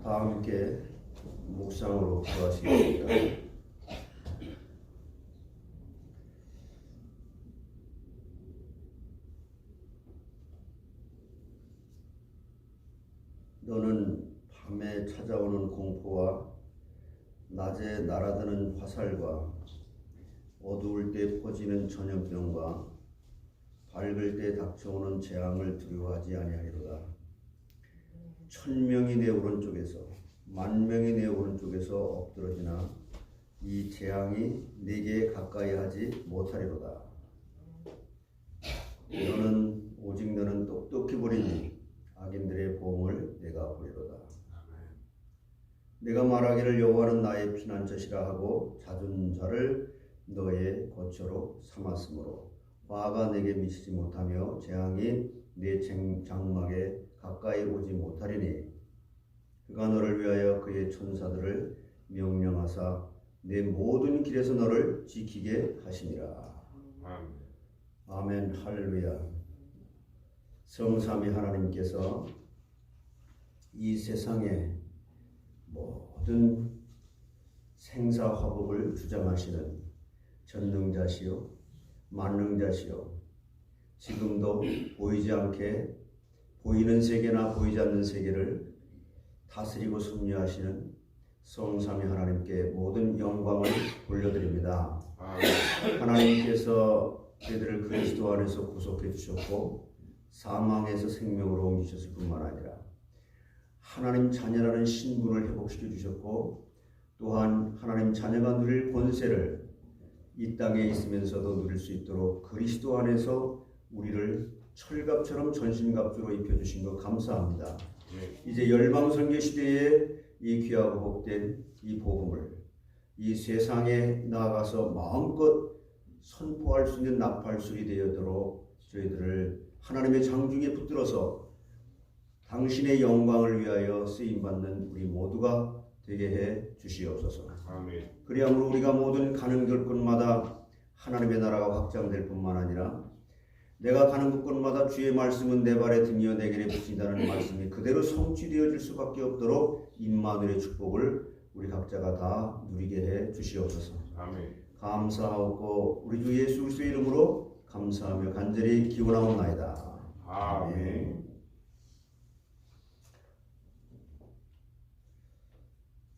다 함께 묵상으로 기도하시겠습니다. 너는 밤에 찾아오는 공포와 낮에 날아드는 화살과 어두울 때 퍼지는 전염병과 밝을 때 닥쳐오는 재앙을 두려워하지 아니하리로다. 1000명이 내 오른쪽에서 10,000명이 내 오른쪽에서 엎드러지나 이 재앙이 네게 가까이 하지 못하리로다. 너는 똑똑히 보리니 악인들의 보응을 내가 보리로다. 내가 말하기를 여호와는 나의 피난처시라 하고 잦은 자를 너의 거처로 삼았으므로 화가 내게 미치지 못하며 재앙이 내 장막에 가까이 오지 못하리니 그가 너를 위하여 그의 천사들을 명령하사 내 모든 길에서 너를 지키게 하시니라. 아멘. 할렐루야. 성삼위 하나님께서 이 세상의 모든 생사화복을 주장하시는 전능자시요 만능자시요 지금도 보이지 않게 보이는 세계나 보이지 않는 세계를 다스리고 섭리하시는 성삼위 하나님께 모든 영광을 돌려드립니다. 하나님께서 저희들을 그리스도 안에서 구속해 주셨고 사망에서 생명으로 옮기셨을 뿐만 아니라 하나님 자녀라는 신분을 회복시켜 주셨고 또한 하나님 자녀가 누릴 권세를 이 땅에 있으면서도 누릴 수 있도록 그리스도 안에서 우리를 철갑처럼 전신갑주로 입혀주신 것 감사합니다. 이제 열방선교 시대에 이 귀하고 복된 이 복음을 이 세상에 나아가서 마음껏 선포할 수 있는 나팔술이 되도록 저희들을 하나님의 장중에 붙들어서 당신의 영광을 위하여 쓰임받는 우리 모두가 되게 해 주시옵소서. 아멘. 그리함으로 우리가 모든 가는 곳마다 하나님의 나라가 확장될 뿐만 아니라 내가 가는 곳곳마다 주의 말씀은 내 발에 등이어 내 길에 비친다는 말씀이 그대로 성취되어질 수밖에 없도록 임마누엘의 축복을 우리 각자가 다 누리게 해 주시옵소서. 아멘. 감사하고 우리 주 예수 그리스도의 이름으로 감사하며 간절히 기원하옵나이다. 아멘.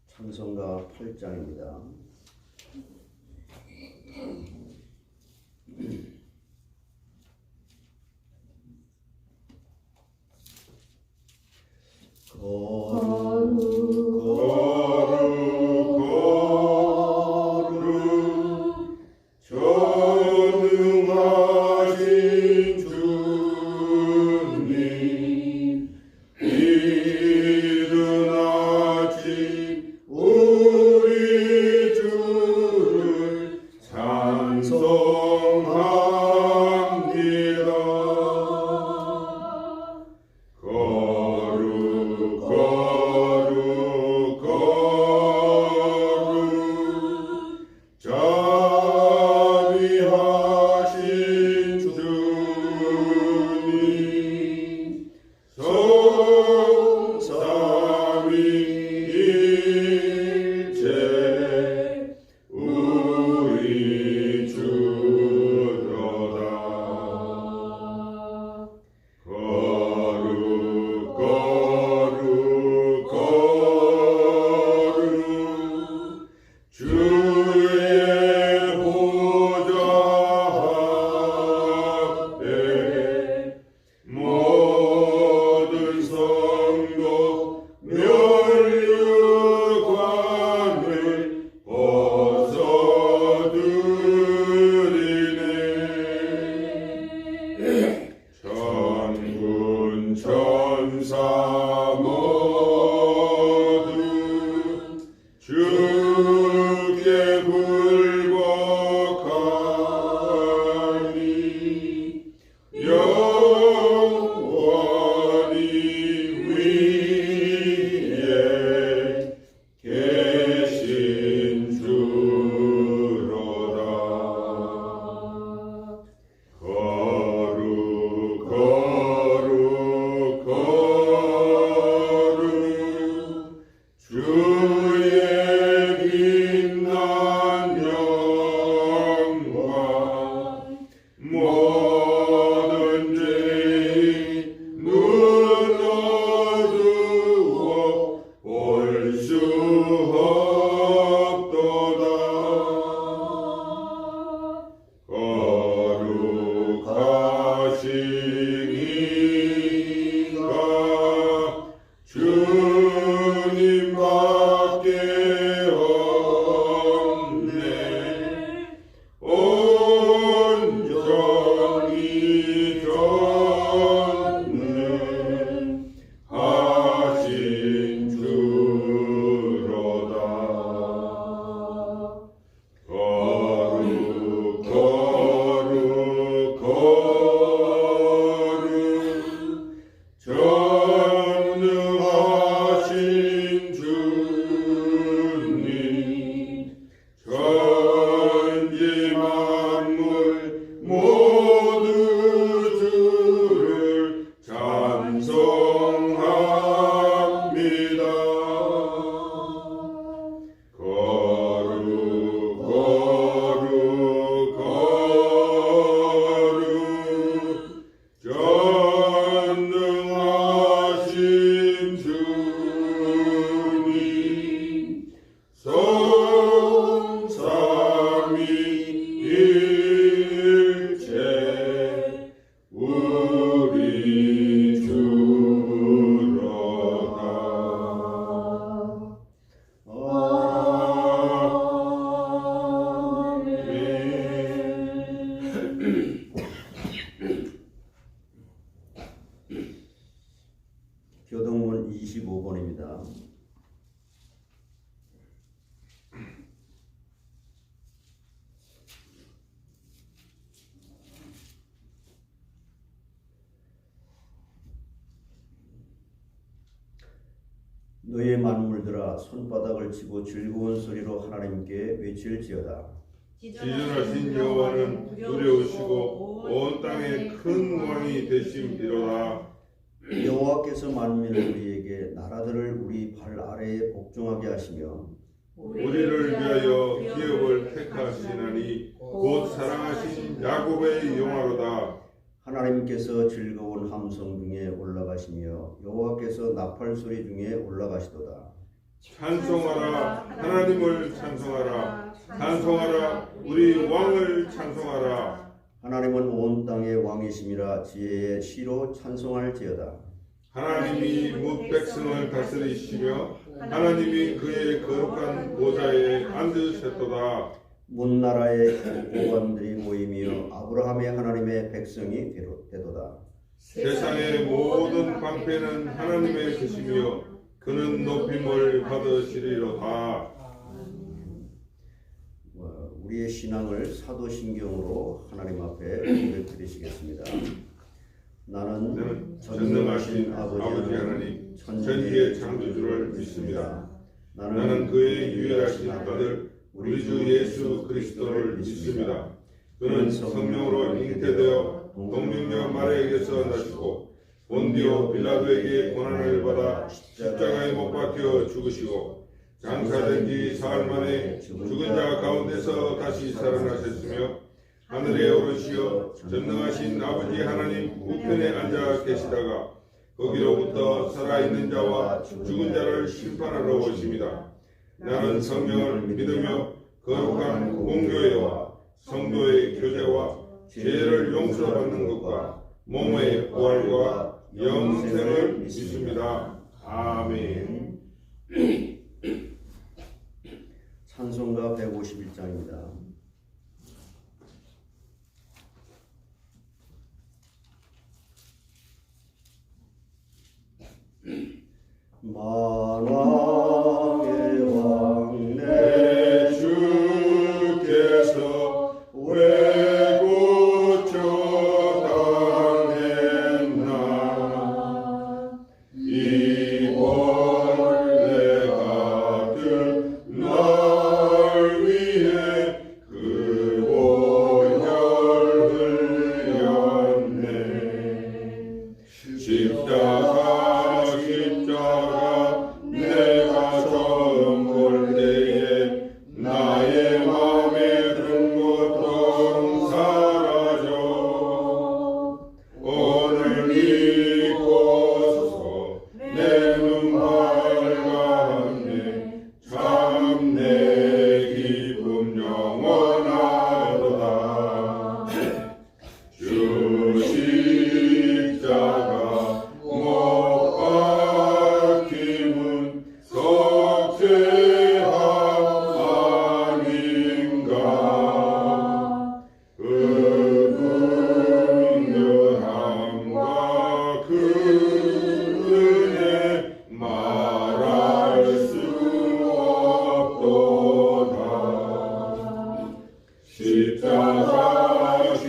찬송가 8장입니다. 전능하신 주님 이른 아침 우리 주를 찬송합니다. 모든 천사 모두 주께 굴복하니 영원히 위에 계신 주로다. 거룩 거룩 거룩 주의 빛난 영광 모든 죄인 눈 어두워 볼 수 없도다. 거룩하신 이가 주님밖에 없네. 온전히 전능하신 주로다. 거룩 거룩 거룩 전능하신 주님 천지 만물 모두 주를 찬송합니다. 거룩 거룩 거룩 전능하신 주님 성삼위일체 우리 주로다. 교동문 25번입니다. 너의 만물들아 손바닥을 치고 즐거운 소리로 하나님께 외칠지어다. 지존하신 여호와는 두려우시고 온 땅에 큰 왕이 되심이로다. 여호와께서 만민을 우리에게 나라들을 우리 발 아래에 복종하게 하시며 우리를 위하여 기업을 택하시나니 곧 사랑하신 야곱의 영화로다. 하나님께서 즐거운 함성 중에 올라가시며 여호와께서 나팔 소리 중에 올라가시도다. 찬송하라 하나님을 찬송하라 찬송하라 우리 왕을 찬송하라. 하나님은 온 땅의 왕이심이라 지혜의 시로 찬송할지어다. 하나님이 뭇 백성을 다스리시며 하나님이 그의 거룩한 보좌에 앉으셨도다. 문나라의 고관들이 모이며 아브라함의 하나님의 백성이 되도다. 세상의 모든 방패는 하나님의 것이며 그는 높임을 받으시리로다. 우리의 신앙을 사도신경으로 하나님 앞에 고백드리시겠습니다. 나는 전능하신 아버지 하나님 천지의 창조주를 믿습니다. 나는 그의 유일하신 아들 우리 주 예수 그리스도를 믿습니다. 그는 성령으로 잉태되어 동명녀 마리아에게서 나시고 본디오 빌라도에게 고난을 받아 십자가에 못 박혀 죽으시고 장사된 지 사흘 만에 죽은 자 가운데서 다시 살아나셨으며 하늘에 오르시어 전능하신 아버지 하나님 우편에 앉아 계시다가 거기로부터 살아있는 자와 죽은 자를 심판하러 오십니다. 나는 성령을 믿으며 거룩한 공교회와 성도의 교제와 죄를 용서받는 것과 몸의 부활과 영생을 믿습니다. 아멘. 찬송가 151장입니다. 만왕의 왕 내 주께서 왜 고쳐당했나 이번 내가 들 날 위해 그 보혈 흘렸네 십자가 내가 처음 볼 때에 나의 맘에 든 고통 사라져 오늘 믿고서 내 눈 밝았네 참 내 기쁨 영원하도다 주 십자가 못 박힘은 속죄함 아닌가 그 긍휼함과 그 은혜 말할 수 없도다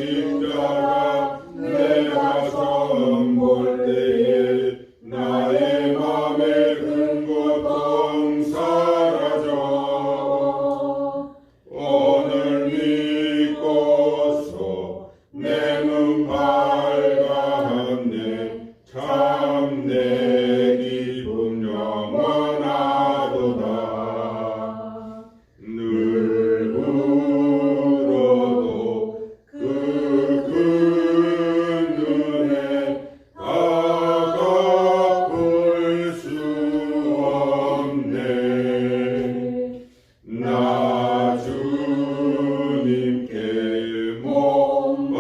십자가 내가 처음 볼 때에 나의 맘에 든 고통 사라져 오늘 믿고서 내 눈 밝았네 참 내 기쁨 영원하도다 늘 울어도 그 큰 은혜 다 갚을 수 없네 나 주님께 몸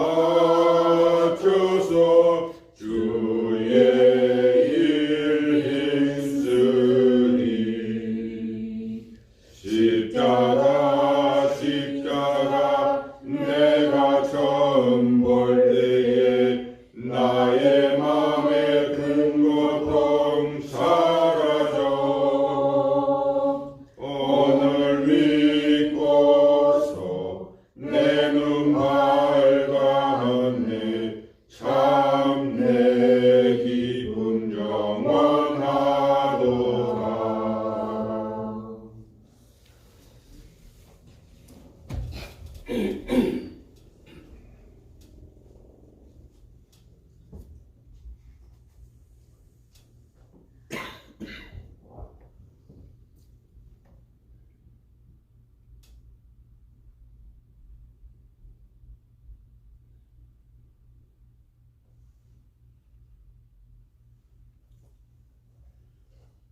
바쳐서 주의 일 힘쓰리 십자가 내가 처음 볼 때에 나의 맘에 든 고통 사라져 오늘 믿고서 내 눈 밝았네 참 내 기쁨 영원하도다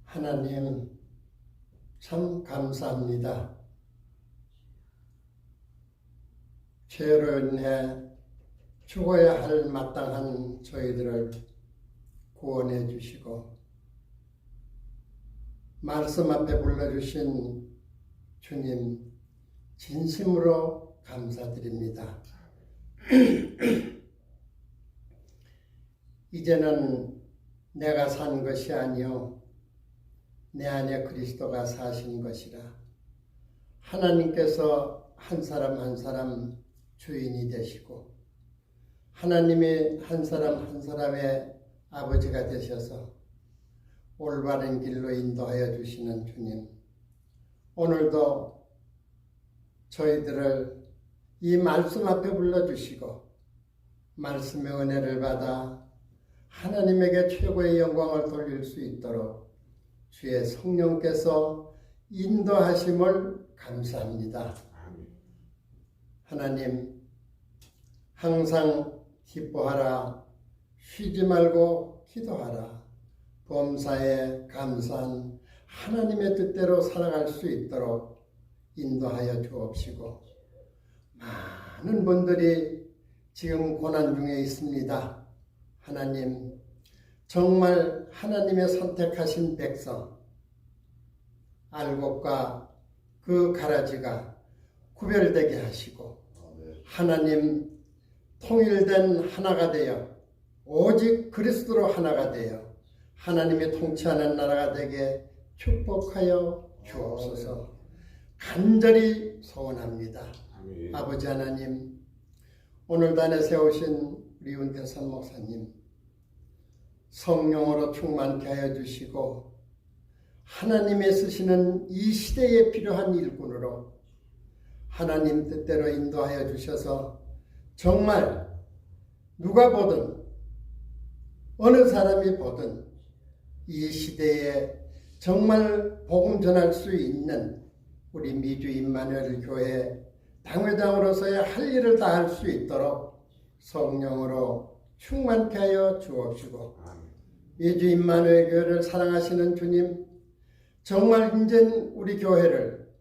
하나님 참 감사합니다. 죄로 인해 죽어야 할 마땅한 저희들을 구원해 주시고 말씀 앞에 불러주신 주님 진심으로 감사드립니다. 이제는 내가 산 것이 아니요 내 안에 그리스도가 사신 것이라 하나님께서 한 사람 한 사람 주인이 되시고 하나님이 한 사람 한 사람의 아버지가 되셔서 올바른 길로 인도하여 주시는 주님 오늘도 저희들을 이 말씀 앞에 불러주시고 말씀의 은혜를 받아 하나님에게 최고의 영광을 돌릴 수 있도록 주의 성령께서 인도하심을 감사합니다. 하나님 항상 기뻐하라 쉬지 말고 기도하라 범사에 감사한 하나님의 뜻대로 살아갈 수 있도록 인도하여 주옵시고 많은 분들이 지금 고난 중에 있습니다. 하나님 정말 하나님의 선택하신 백성 알곡과 그 가라지가 구별되게 하시고 하나님 통일된 하나가 되어 오직 그리스도로 하나가 되어 하나님의 통치하는 나라가 되게 축복하여 주옵소서. 간절히 소원합니다. 아멘. 아버지 하나님, 오늘 단에 세우신 우리 윤태선 목사님 성령으로 충만케 하여 주시고 하나님의 쓰시는 이 시대에 필요한 일꾼으로 하나님 뜻대로 인도하여 주셔서 정말 누가 보든 어느 사람이 보든 이 시대에 정말 복음 전할 수 있는 우리 미주 임마누엘 교회 당회장으로서의 할 일을 다 할 수 있도록 성령으로 충만케 하여 주옵시고 미주 임마누엘 교회를 사랑하시는 주님, 정말 이제 우리 교회를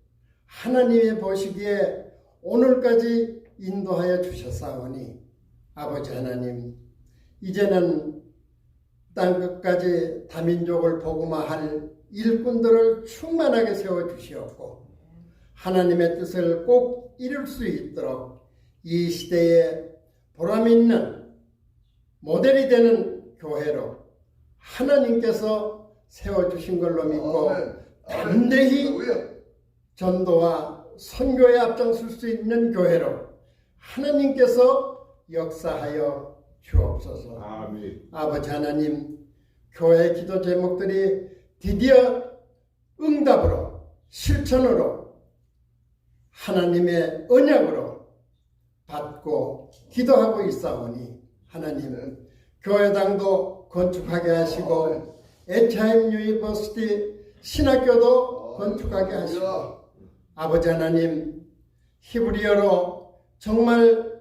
하나님이 보시기에 오늘까지 인도하여 주셨사오니 아버지 하나님, 이제는 땅 끝까지 다민족을 복음화할 일꾼들을 충만하게 세워주시옵고 하나님의 뜻을 꼭 이룰 수 있도록 이 시대에 보람있는 모델이 되는 교회로 하나님께서 세워주신 걸로 믿고 담대히 전도와 선교에 앞장설 수 있는 교회로 하나님께서 역사하여 주옵소서. 아멘. 아버지 하나님, 교회 기도 제목들이 드디어 응답으로 실천으로 하나님의 언약으로 받고 기도하고 있사오니 하나님, 교회당도 건축하게 하시고 HIM 유니버시티 신학교도 건축하게 하시고 아버지 하나님, 히브리어로 정말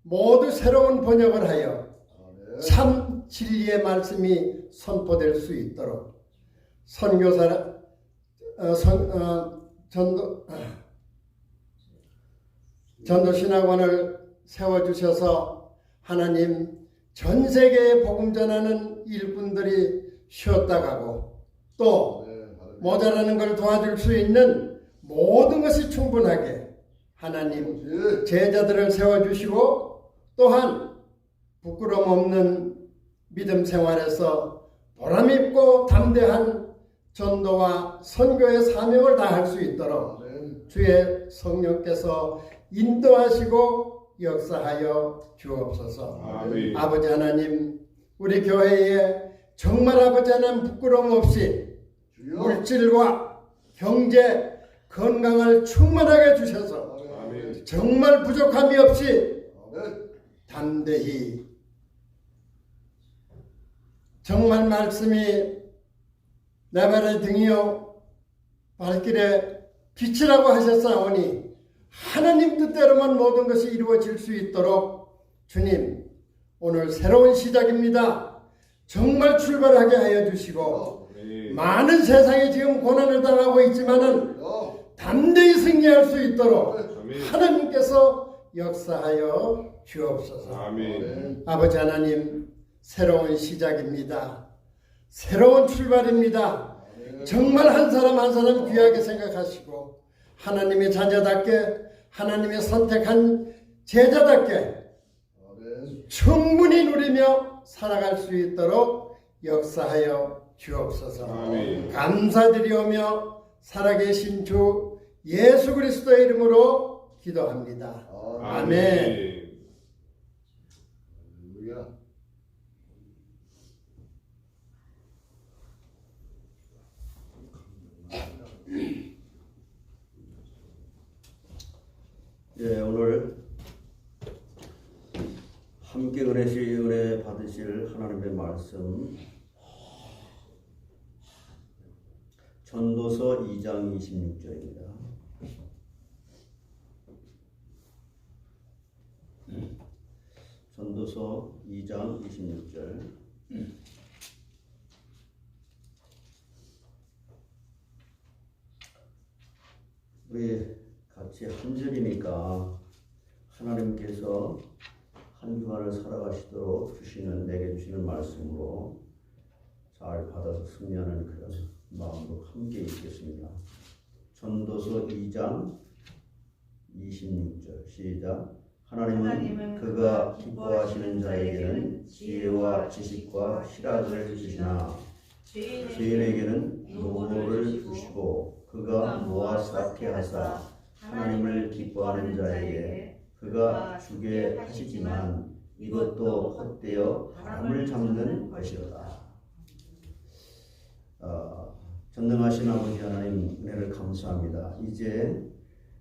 모두 새로운 번역을 하여 참 진리의 말씀이 선포될 수 있도록 전도신학원을 세워주셔서 하나님, 전 세계에 복음 전하는 일꾼들이 쉬었다 가고 또 모자라는 걸 도와줄 수 있는 모든 것이 충분하게 하나님 제자들을 세워주시고 또한 부끄럼 없는 믿음 생활에서 보람있고 담대한 전도와 선교의 사명을 다할 수 있도록 주의 성령께서 인도하시고 역사하여 주옵소서. 아멘. 아버지 하나님, 우리 교회에 정말 아버지 하나님 부끄러움 없이 물질과 경제, 건강을 충만하게 주셔서 아멘. 정말 부족함이 없이 담대히 정말 말씀이 내 발의 등이요 발길의 빛이라고 하셨사오니 하나님 뜻대로만 모든 것이 이루어질 수 있도록 주님, 오늘 새로운 시작입니다. 정말 출발하게 하여 주시고 많은 세상이 지금 고난을 당하고 있지만은 담대히 승리할 수 있도록 하나님께서 역사하여 주옵소서. 아멘. 아버지 하나님, 새로운 시작입니다. 새로운 출발입니다. 정말 한 사람 한 사람 귀하게 생각하시고 하나님의 자녀답게 하나님의 선택한 제자답게 충분히 누리며 살아갈 수 있도록 역사하여 주옵소서. 아멘. 감사드리오며 살아계신 주 예수 그리스도의 이름으로 기도합니다. 아멘. 예, 오늘 함께 은혜 받으실 하나님의 말씀 전도서 2장 26절입니다. 전도서 2장 26절. 우리 같이 한 절이니까 하나님께서 한 주간을 살아가시도록 내게 주시는 말씀으로 잘 받아서 승리하는 그런 마음으로 함께 읽겠습니다. 전도서 2장 26절 시작. 하나님은 그가 기뻐하시는 자에게는 지혜와 지식과 희락을 주시나 죄인에게는 노를 주시고 그가 모아 쌓게 하사 하나님을 기뻐하는 자에게 그가 주게 하시지만 이것도 헛되어 바람을 잡는 것이로다. 전능하신 아버지 하나님, 은혜를 감사합니다. 이제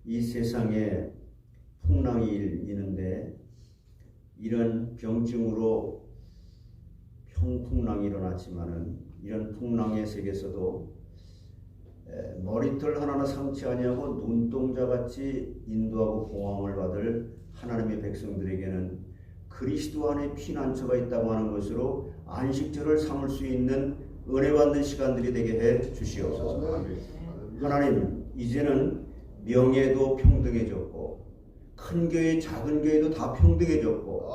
이 세상에 풍랑이 일는데 이런 병증으로 평풍랑이 일어났지만은 이런 풍랑의 세계에서도 머리털 하나나 상치 아니하고 눈동자같이 인도하고 보호함을 받을 하나님의 백성들에게는 그리스도 안에 피난처가 있다고 하는 것으로 안식처를 삼을 수 있는 은혜 받는 시간들이 되게 해 주시옵소서. 하나님, 이제는 명예도 평등해졌고 큰 교회 작은 교회도 다 평등해졌고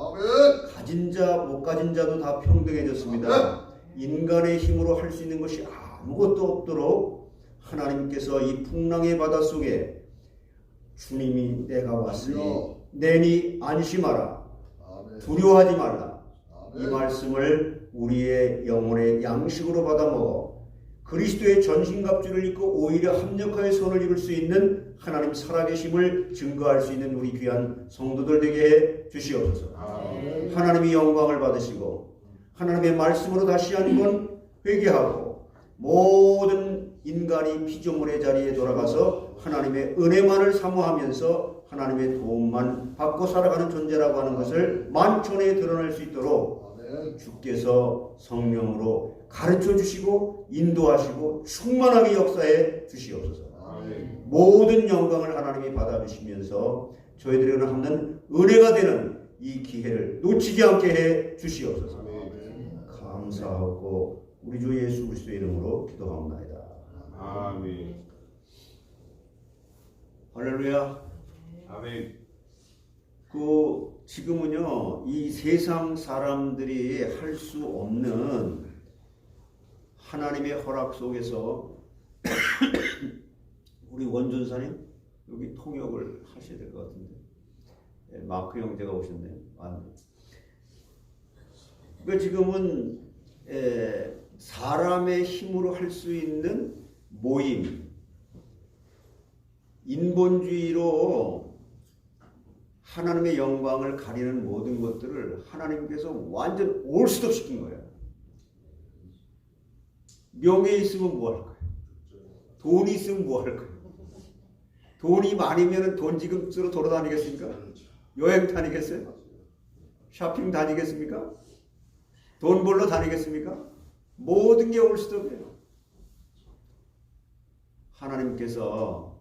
가진 자 못 가진 자도 다 평등해졌습니다. 인간의 힘으로 할 수 있는 것이 아무것도 없도록 하나님께서 이 풍랑의 바다 속에 주님이 내가 왔으니 내니 안심하라, 두려워하지 말라, 이 말씀을 우리의 영혼의 양식으로 받아 먹어 그리스도의 전신갑주를 입고 오히려 합력하여 선을 입을 수 있는 하나님 살아계심을 증거할 수 있는 우리 귀한 성도들 되게 해 주시옵소서. 하나님이 영광을 받으시고 하나님의 말씀으로 다시 한번 회개하고 모든 인간이 피조물의 자리에 돌아가서 하나님의 은혜만을 사모하면서 하나님의 도움만 받고 살아가는 존재라고 하는 것을 만천에 드러낼 수 있도록 주께서 성령으로 가르쳐 주시고 인도하시고 충만하게 역사해 주시옵소서. 모든 영광을 하나님이 받아주시면서 저희들에게는 없는 은혜가 되는 이 기회를 놓치지 않게 해 주시옵소서. 감사하고 우리 주 예수 그리스도의 이름으로 기도합니다. 아멘. 할렐루야. 아멘. 지금은요, 이 세상 사람들이 할 수 없는 하나님의 허락 속에서 우리 원전사님 여기 통역을 하셔야 될 것 같은데, 마크 형제가 오셨네요. 그러니까 지금은 사람의 힘으로 할 수 있는 모임, 인본주의로 하나님의 영광을 가리는 모든 것들을 하나님께서 완전 올스톱 시킨 거예요. 명예 있으면 뭐 할 거예요? 돈이 있으면 뭐 할 거예요? 돈이 많으면 돈 지금 쓰러 돌아다니겠습니까? 여행 다니겠어요? 쇼핑 다니겠습니까? 돈 벌러 다니겠습니까? 모든 게 올스톱이에요. 하나님께서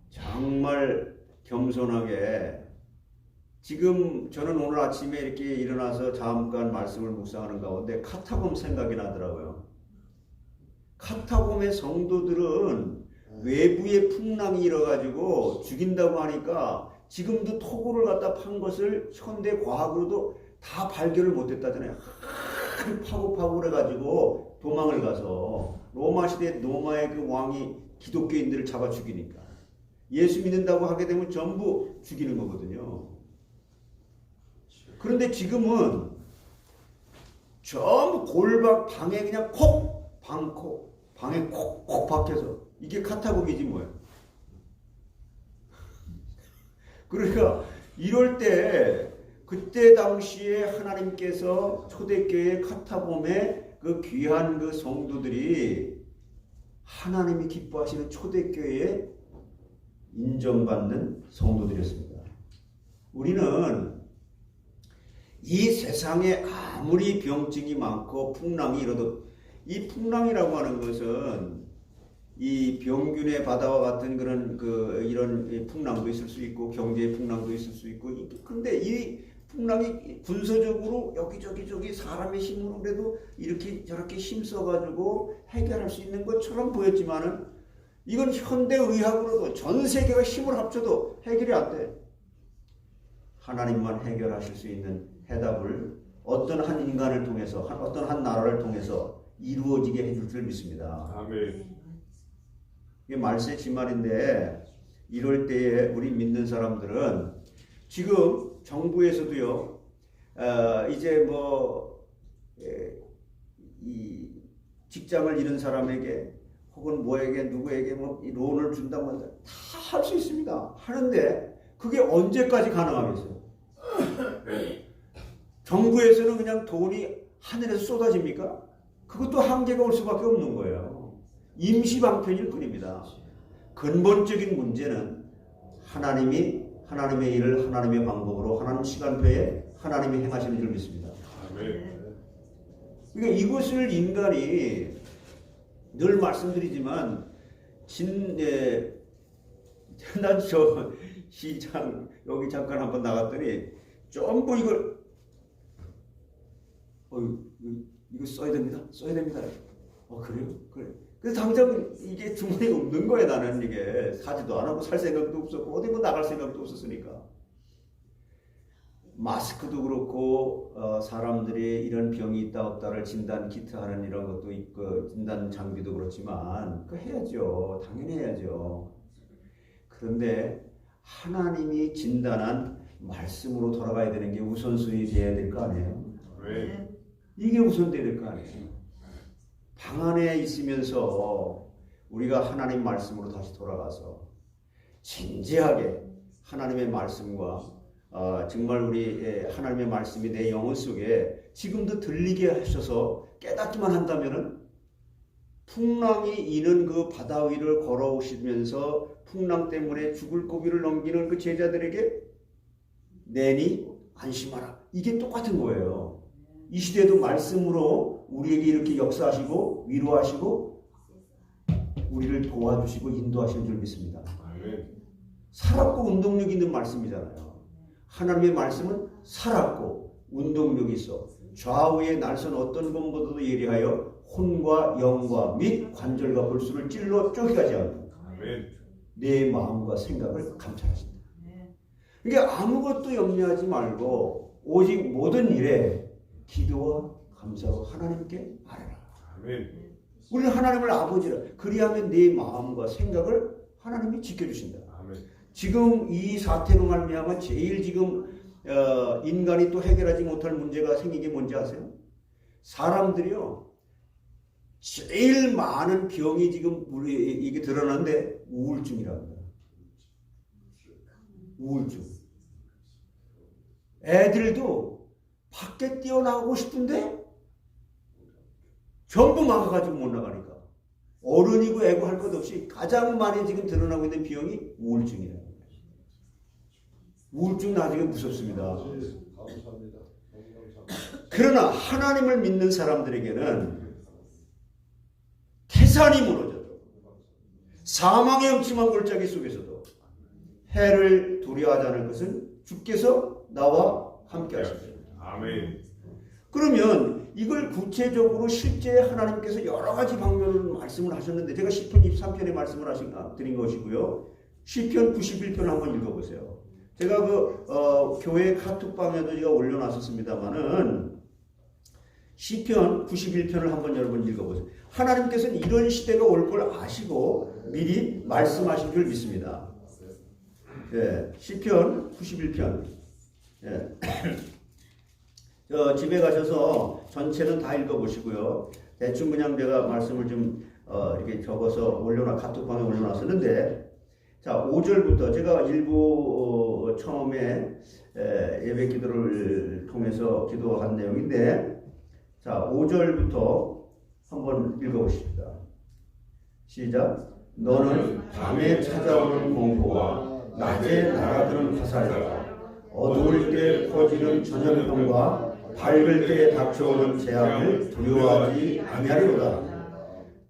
정말 겸손하게, 지금 저는 오늘 아침에 이렇게 일어나서 잠깐 말씀을 묵상하는 가운데 카타콤 생각이 나더라고요. 카타콤의 성도들은 외부의 풍랑이 일어가지고 죽인다고 하니까 지금도 토구를 갖다 판 것을 현대 과학으로도 다 발견을 못했다잖아요. 파고 그래가지고 도망을 가서 로마 시대 로마의 그 왕이 기독교인들을 잡아 죽이니까 예수 믿는다고 하게 되면 전부 죽이는 거거든요. 그런데 지금은 전부 골박 방에 그냥 방에 콕 박혀서, 이게 카타콤이지 뭐예요. 그러니까 이럴 때 그때 당시에 하나님께서 초대교회 카타콤의 그 귀한 그 성도들이 하나님이 기뻐하시는 초대교회에 인정받는 성도들이었습니다. 우리는 이 세상에 아무리 병증이 많고 풍랑이 일어도, 이 풍랑이라고 하는 것은 이 병균의 바다와 같은 그런 이런 풍랑도 있을 수 있고 경제의 풍랑도 있을 수 있고, 그런데 이 풍랑이 군사적으로 여기저기 사람의 힘으로 그래도 이렇게 저렇게 힘써가지고 해결할 수 있는 것처럼 보였지만은 이건 현대의학으로도 전 세계가 힘을 합쳐도 해결이 안 돼. 하나님만 해결하실 수 있는 해답을 어떤 한 인간을 통해서, 어떤 한 나라를 통해서 이루어지게 해줄 줄 믿습니다. 아멘. 이게 말세지말인데 이럴 때에 우리 믿는 사람들은 지금 정부에서도요, 이제 이 직장을 잃은 사람에게 혹은 뭐에게 누구에게 뭐 론을 준다 뭐 다 할 수 있습니다. 하는데 그게 언제까지 가능하겠어요? 정부에서는 그냥 돈이 하늘에서 쏟아집니까? 그것도 한계가 올 수밖에 없는 거예요. 임시 방편일 뿐입니다. 근본적인 문제는 하나님의 일을 하나님의 방법으로 하나님 시간표에 하나님이 행하시는 줄 믿습니다. 그러니까 이것을 인간이 늘 말씀드리지만 난 저 시장 여기 잠깐 한번 나갔더니 전부 이걸 이거 써야 됩니다. 그래요? 그래. 그래서 당장 이게 주머니가 없는 거예요. 나는 이게 사지도 안 하고 살 생각도 없었고 어디 뭐 나갈 생각도 없었으니까. 마스크도 그렇고 사람들이 이런 병이 있다 없다를 진단 키트 하는 이런 것도 있고 진단 장비도 그렇지만 그거 해야죠. 당연히 해야죠. 그런데 하나님이 진단한 말씀으로 돌아가야 되는 게 우선순위 돼야 될 거 아니에요? 네. 이게 우선돼야 될 거 아니에요? 방 안에 있으면서 우리가 하나님 말씀으로 다시 돌아가서 진지하게 하나님의 말씀과 정말 우리 하나님의 말씀이 내 영혼 속에 지금도 들리게 하셔서 깨닫기만 한다면은 풍랑이 이는 그 바다 위를 걸어오시면서 풍랑 때문에 죽을 고비를 넘기는 그 제자들에게 내니 안심하라. 이게 똑같은 거예요. 이 시대도 말씀으로 우리에게 이렇게 역사하시고 위로하시고 우리를 도와주시고 인도하시는 줄 믿습니다. 살았고 운동력 있는 말씀이잖아요. 하나님의 말씀은 살았고 운동력이 있어 좌우의 날선 어떤 것보다도 예리하여 혼과 영과 및 관절과 골수를 찔러 쪼개가지 않고 내 마음과 생각을 감찰하신다. 그러니까 아무것도 염려하지 말고 오직 모든 일에 기도와 감사로 하나님께 아뢰라. 우리는 하나님을 아버지라. 그리하면 내 마음과 생각을 하나님이 지켜주신다. 지금 이 사태로 말미암아 제일 지금 인간이 또 해결하지 못할 문제가 생긴 게 뭔지 아세요? 사람들이요. 제일 많은 병이 지금 이게 드러나는데 우울증이랍니다. 우울증. 애들도 밖에 뛰어나가고 싶은데 전부 막아가지고 못 나가니까 어른이고 애고 할 것 없이 가장 많이 지금 드러나고 있는 병이 우울증이에요. 우울증 나중에 무섭습니다. 그러나 하나님을 믿는 사람들에게는 태산이 무너져도 사망의 음침한 골짜기 속에서도 해를 두려워하지 않을 것은 주께서 나와 함께 하십니다. 아멘. 그러면 이걸 구체적으로 실제 하나님께서 여러 가지 방면으로 말씀을 하셨는데 제가 시편 23편에 말씀을 드린 것이고요. 시편 91편을 한번 읽어보세요. 제가 교회 카톡방에도 제가 올려놨었습니다만은 시편 91편을 한번 여러분 읽어보세요. 하나님께서는 이런 시대가 올 걸 아시고 미리 말씀하신 줄 믿습니다. 예, 시편 91편. 예. 집에 가셔서 전체는 다 읽어보시고요. 대충 그냥 제가 말씀을 좀 이렇게 적어서 카톡방에 올려놨었는데, 자 5절부터 제가 일부 처음에 예배 기도를 통해서 기도한 내용인데, 자 5절부터 한번 읽어보십시다. 시작. 너는 밤에 찾아오는 공포와 낮에 날아드는 화살과 어두울 때 퍼지는 전염병과 밝을 때 닥쳐오는 재앙을 두려워하지 아니하리로다.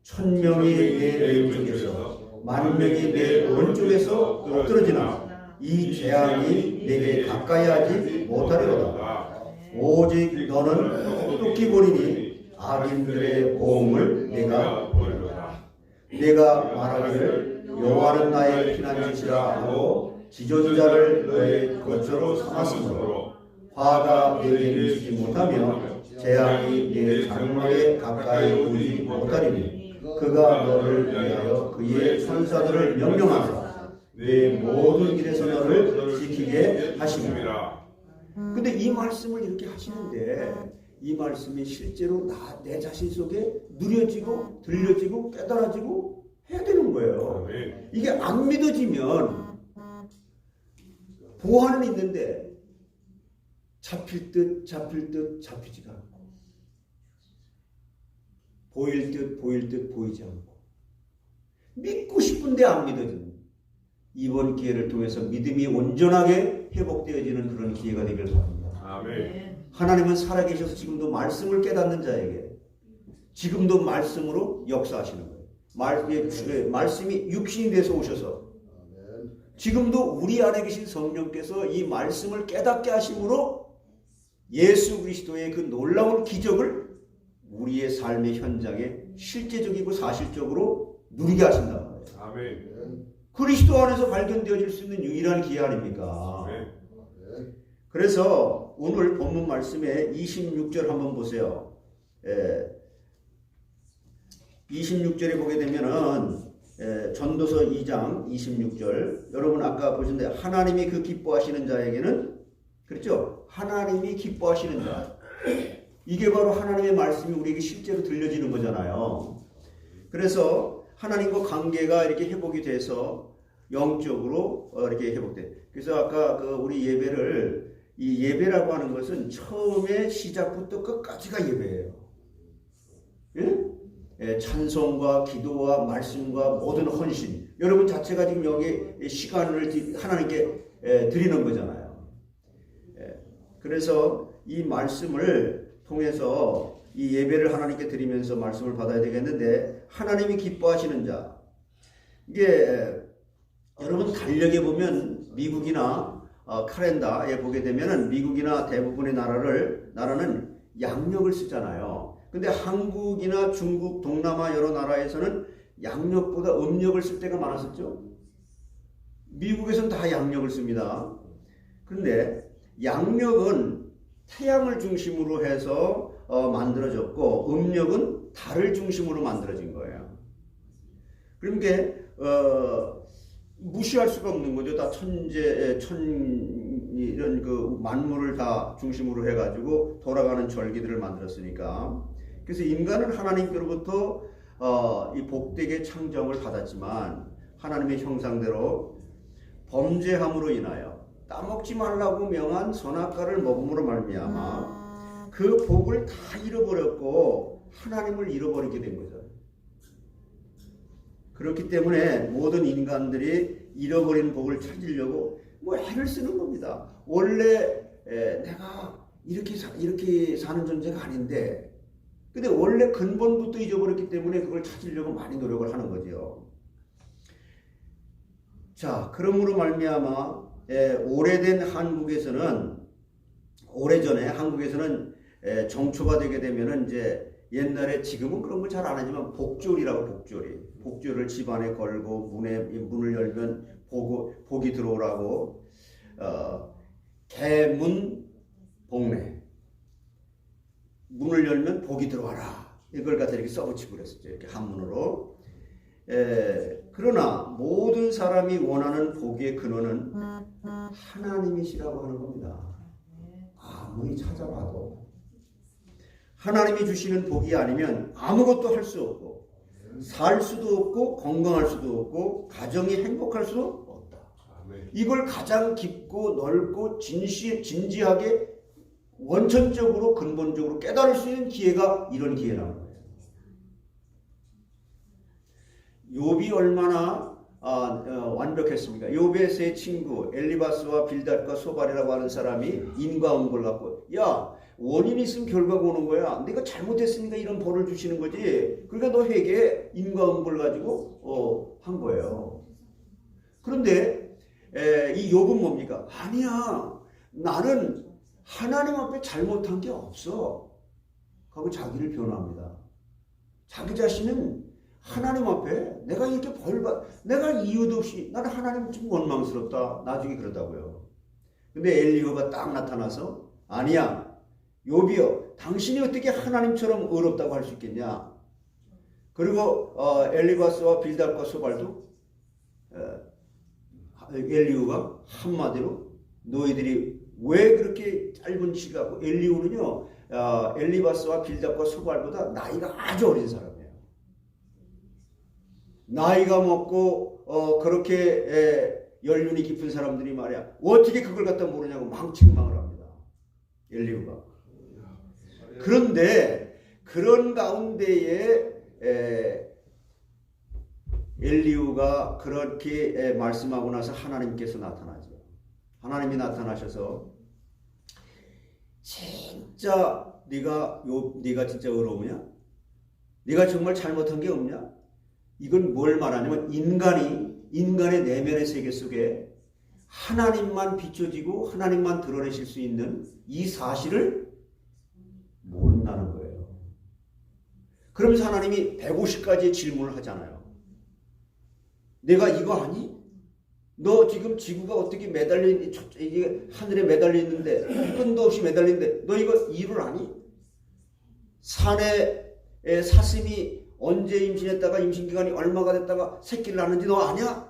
1000명이 내 왼쪽에서 10,000명이 내 오른쪽에서 엎드러지나 이 재앙이 내게 가까이 하지 못하리로다. 오직 너는 똑똑히 보리니 악인들의 보응을 내가 보리로다. 내가 말하기를 여호와는 나의 피난처시라 하고 지존자를 너의 거처로 삼았으므로 화가 내게 미치지 못하며 재앙이 내 장막에 가까이 오지 못하리니 그가 너를 위하여 그의 천사들을 명령하사 내 모든 일에서 너를 지키게 하시리라. 근데 이 말씀을 이렇게 하시는데 이 말씀이 실제로 내 자신 속에 누려지고 들려지고 깨달아지고 해야 되는 거예요. 아멘. 이게 안 믿어지면 보화는 있는데 잡힐 듯 잡히지가 않고 보일 듯 보이지 않고 믿고 싶은데 안 믿어지는 이번 기회를 통해서 믿음이 온전하게 회복되어지는 그런 기회가 되길 바랍니다. 아멘. 하나님은 살아계셔서 지금도 말씀을 깨닫는 자에게 지금도 말씀으로 역사하시는 거예요. 말씀이 육신이 돼서 오셔서 지금도 우리 안에 계신 성령께서 이 말씀을 깨닫게 하심으로 예수 그리스도의 그 놀라운 기적을 우리의 삶의 현장에 실제적이고 사실적으로 누리게 하신단 말이에요. 아멘. 그리스도 안에서 발견되어질 수 있는 유일한 기회 아닙니까? 아멘. 그래서 오늘 본문 말씀에 26절 한번 보세요. 26절에 보게 되면은 전도서 2장 26절 여러분 아까 보셨는데 하나님이 그 기뻐하시는 자에게는 그렇죠? 하나님이 기뻐하시는 자 이게 바로 하나님의 말씀이 우리에게 실제로 들려지는 거잖아요. 그래서 하나님과 관계가 이렇게 회복이 돼서 영적으로 이렇게 회복돼. 그래서 아까 우리 예배를 이 예배라고 하는 것은 처음에 시작부터 끝까지가 예배예요. 예? 찬송과 기도와 말씀과 모든 헌신 여러분 자체가 지금 여기 시간을 하나님께 드리는 거잖아요. 그래서 이 말씀을 통해서 이 예배를 하나님께 드리면서 말씀을 받아야 되겠는데 하나님이 기뻐하시는 자 이게 여러분 달력에 보면 미국이나 칼렌다에 보게 되면은 미국이나 대부분의 나라는 양력을 쓰잖아요. 근데 한국이나 중국, 동남아 여러 나라에서는 양력보다 음력을 쓸 때가 많았었죠. 미국에서는 다 양력을 씁니다. 그런데 양력은 태양을 중심으로 해서 만들어졌고 음력은 달을 중심으로 만들어진 거예요. 그러니까 무시할 수가 없는 거죠. 다 이런 그 만물을 다 중심으로 해가지고 돌아가는 절기들을 만들었으니까. 그래서 인간은 하나님께로부터 이 복되게 창정을 받았지만 하나님의 형상대로 범죄함으로 인하여 따먹지 말라고 명한 선악과를 먹음으로 말미암아 그 복을 다 잃어버렸고 하나님을 잃어버리게 된 거죠. 그렇기 때문에 모든 인간들이 잃어버린 복을 찾으려고 애를 쓰는 겁니다. 원래 내가 이렇게 사는 존재가 아닌데 근데 원래 근본부터 잊어버렸기 때문에 그걸 찾으려고 많이 노력을 하는 거죠. 자, 그러므로 말미암아 오래된 한국에서는 오래전에 한국에서는 정초가 되게 되면은 이제 옛날에 지금은 그런 걸 잘 안 하지만 복졸이라고 복졸을 집안에 걸고 문을 열면 복이 들어오라고 개문 복례 문을 열면 복이 들어와라 이걸 갖다 이렇게 써붙이고 그랬었죠. 이렇게 한문으로. 그러나 모든 사람이 원하는 복의 근원은 하나님이시라고 하는 겁니다. 아무리 찾아봐도 하나님이 주시는 복이 아니면 아무것도 할 수 없고 살 수도 없고 건강할 수도 없고 가정이 행복할 수도 없다. 이걸 가장 깊고 넓고 진지하게 원천적으로 근본적으로 깨달을 수 있는 기회가 이런 기회라는 거예요. 욥이 얼마나 완벽했습니까? 욥의 세 친구 엘리바스와 빌닷과 소발이라고 하는 사람이 인과응보를 갖고 야 원인이 있으면 결과가 오는 거야. 내가 잘못했으니까 이런 벌을 주시는 거지. 그러니까 너 회개해. 인과응보를 가지고 한 거예요. 그런데 이 욥은 뭡니까? 아니야. 나는 하나님 앞에 잘못한 게 없어. 하고 자기를 변호합니다. 자기 자신은 하나님 앞에 내가 이렇게 내가 이유도 없이 나는 하나님 좀 원망스럽다. 나중에 그러다고요. 근데 엘리야가 딱 나타나서 아니야. 욥이여 당신이 어떻게 하나님처럼 의롭다고 할 수 있겠냐. 그리고 엘리바스와 빌닷과 소발도 엘리야가 한마디로 너희들이 왜 그렇게 짧은 시간 엘리야는요 엘리바스와 빌닷과 소발보다 나이가 아주 어린 사람이에요. 나이가 먹고 그렇게 연륜이 깊은 사람들이 말이야 어떻게 그걸 갖다 모르냐고 망측망을 합니다. 엘리후가. 그런데 그런 가운데에 엘리후가 그렇게 말씀하고 나서 하나님께서 나타나죠. 하나님이 나타나셔서 진짜 네가 진짜 의로우냐? 네가 정말 잘못한 게 없냐? 이건 뭘 말하냐면 인간의 내면의 세계 속에 하나님만 비춰지고 하나님만 드러내실 수 있는 이 사실을 모른다는 거예요. 그러면서 하나님이 150가지의 질문을 하잖아요. 내가 이거 아니? 너 지금 지구가 어떻게 이게 하늘에 매달려 있는데 끈도 없이 매달려 있는데 너 이거 이를 아니? 산에 사슴이 언제 임신했다가 임신기간이 얼마가 됐다가 새끼를 낳는지 너 아냐?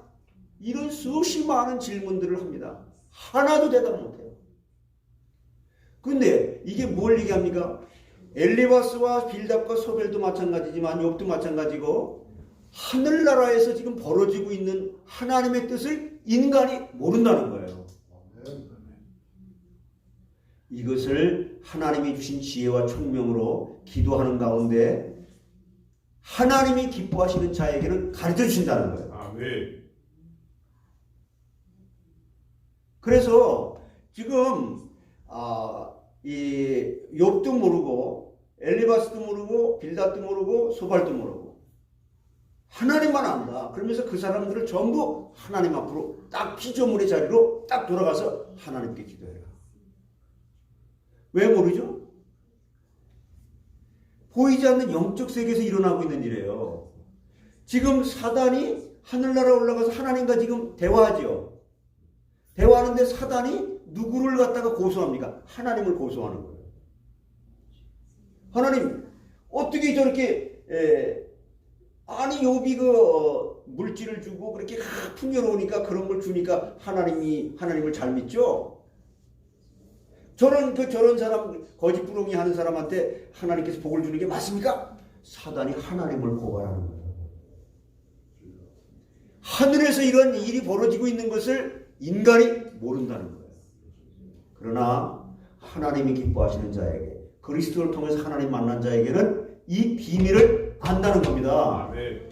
이런 수없이 많은 질문들을 합니다. 하나도 대답 못해요. 근데 이게 뭘 얘기합니까? 엘리바스와 빌닷과 소벨도 마찬가지지만 욥도 마찬가지고 하늘나라에서 지금 벌어지고 있는 하나님의 뜻을 인간이 모른다는 거예요. 이것을 하나님이 주신 지혜와 총명으로 기도하는 가운데 하나님이 기뻐하시는 자에게는 가르쳐 주신다는 거예요. 아멘. 그래서 지금 이 욥도 모르고 엘리바스도 모르고 빌닷도 모르고 소발도 모르고 하나님만 안다. 그러면서 그 사람들을 전부 하나님 앞으로 딱 피조물의 자리로 딱 돌아가서 하나님께 기도해라. 왜 모르죠? 보이지 않는 영적 세계에서 일어나고 있는 일이에요. 지금 사단이 하늘나라 올라가서 하나님과 지금 대화하죠. 대화하는데 사단이 누구를 갖다가 고소합니까? 하나님을 고소하는 거예요. 하나님 어떻게 저렇게 아니 욥이 그 물질을 주고 그렇게 풍요로우니까 그런 걸 주니까 하나님을 잘 믿죠. 저런 사람 거짓부렁이 하는 사람한테 하나님께서 복을 주는 게 맞습니까? 사단이 하나님을 고발하는 거예요. 하늘에서 이런 일이 벌어지고 있는 것을 인간이 모른다는 거예요. 그러나 하나님이 기뻐하시는 자에게 그리스도를 통해서 하나님 만난 자에게는 이 비밀을 안다는 겁니다. 아멘.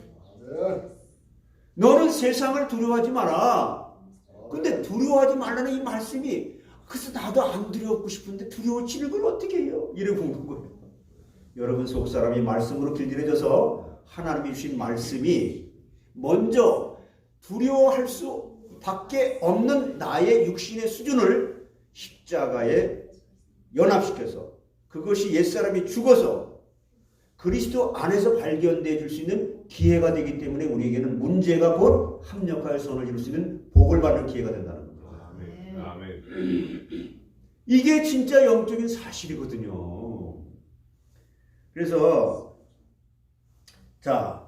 너는 세상을 두려워하지 마라. 근데 두려워하지 말라는 이 말씀이 그래서 나도 안 두려웠고 싶은데 두려워지는 걸 어떻게 해요? 이러고 묻는 거예요. 여러분 속사람이 말씀으로 길들여져서 하나님이 주신 말씀이 먼저 두려워할 수밖에 없는 나의 육신의 수준을 십자가에 연합시켜서 그것이 옛사람이 죽어서 그리스도 안에서 발견되어 줄 수 있는 기회가 되기 때문에 우리에게는 문제가 곧 합력하여 선을 이룰 수 있는 복을 받는 기회가 된다는 겁니다. 아멘. 아멘. 이게 진짜 영적인 사실이거든요. 그래서 그러니까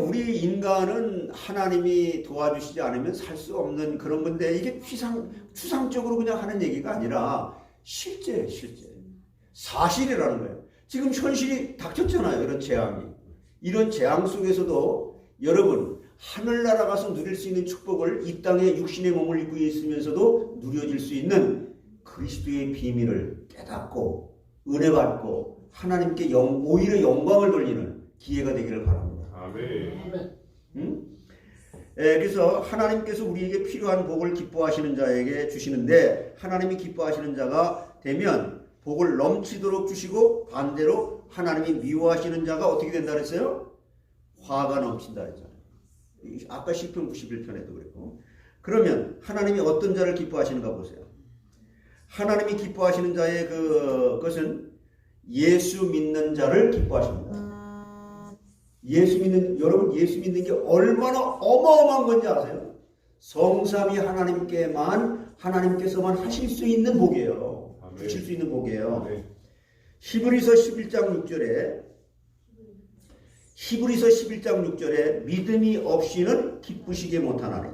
우리 인간은 하나님이 도와주시지 않으면 살 수 없는 그런 건데 이게 추상적으로 그냥 하는 얘기가 아니라 실제 사실이라는 거예요. 지금 현실이 닥쳤잖아요. 이런 재앙 속에서도 여러분 하늘나라 가서 누릴 수 있는 축복을 이 땅에 육신의 몸을 입고 있으면서도 누려질 수 있는 그리스도의 비밀을 깨닫고 은혜 받고 하나님께 오히려 영광을 돌리는 기회가 되기를 바랍니다. 아멘. 그래서 하나님께서 우리에게 필요한 복을 기뻐하시는 자에게 주시는데 하나님이 기뻐하시는 자가 되면 복을 넘치도록 주시고 반대로 하나님이 미워하시는 자가 어떻게 된다 그랬어요? 화가 넘친다 그랬잖아요. 아까 시편 91편에도 그랬고. 그러면 하나님이 어떤 자를 기뻐하시는가 보세요. 하나님이 기뻐하시는 자의 그것은 예수 믿는 자를 기뻐하십니다. 여러분 예수 믿는 게 얼마나 어마어마한 건지 아세요? 성삼위 하나님께서만 하실 수 있는 복이에요. 주실 수 있는 복이에요. 아멘. 히브리서 11장 6절에 믿음이 없이는 기쁘시게 못하나니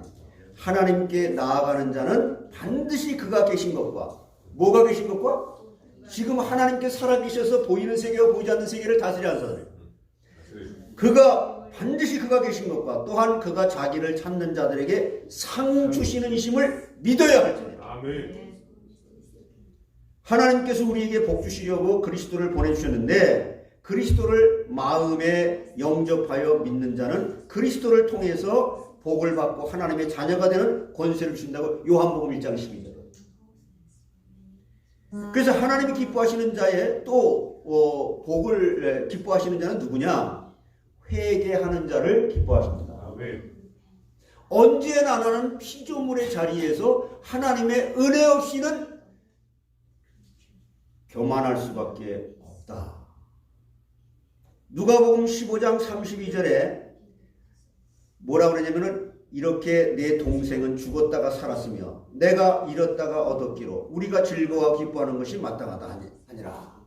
하나님께 나아가는 자는 반드시 그가 계신 것과 뭐가 계신 것과 지금 하나님께 살아계셔서 보이는 세계와 보이지 않는 세계를 다스리는 사람이에요. 그가 반드시 그가 계신 것과 또한 그가 자기를 찾는 자들에게 상 주시는 이심을 믿어야 할지니라. 아멘. 하나님께서 우리에게 복 주시려고 그리스도를 보내주셨는데 그리스도를 마음에 영접하여 믿는 자는 그리스도를 통해서 복을 받고 하나님의 자녀가 되는 권세를 주신다고 요한복음 1장 12절. 그래서 하나님이 기뻐하시는 자의 또 복을 기뻐하시는 자는 누구냐? 회개하는 자를 기뻐하십니다. 아멘. 언제나 나는 피조물의 자리에서 하나님의 은혜 없이는 교만할 수밖에 없다. 누가복음 15장 32절에 뭐라고 그러냐면은 이렇게 내 동생은 죽었다가 살았으며 내가 잃었다가 얻었기로 우리가 즐거워 기뻐하는 것이 마땅하다 하니라.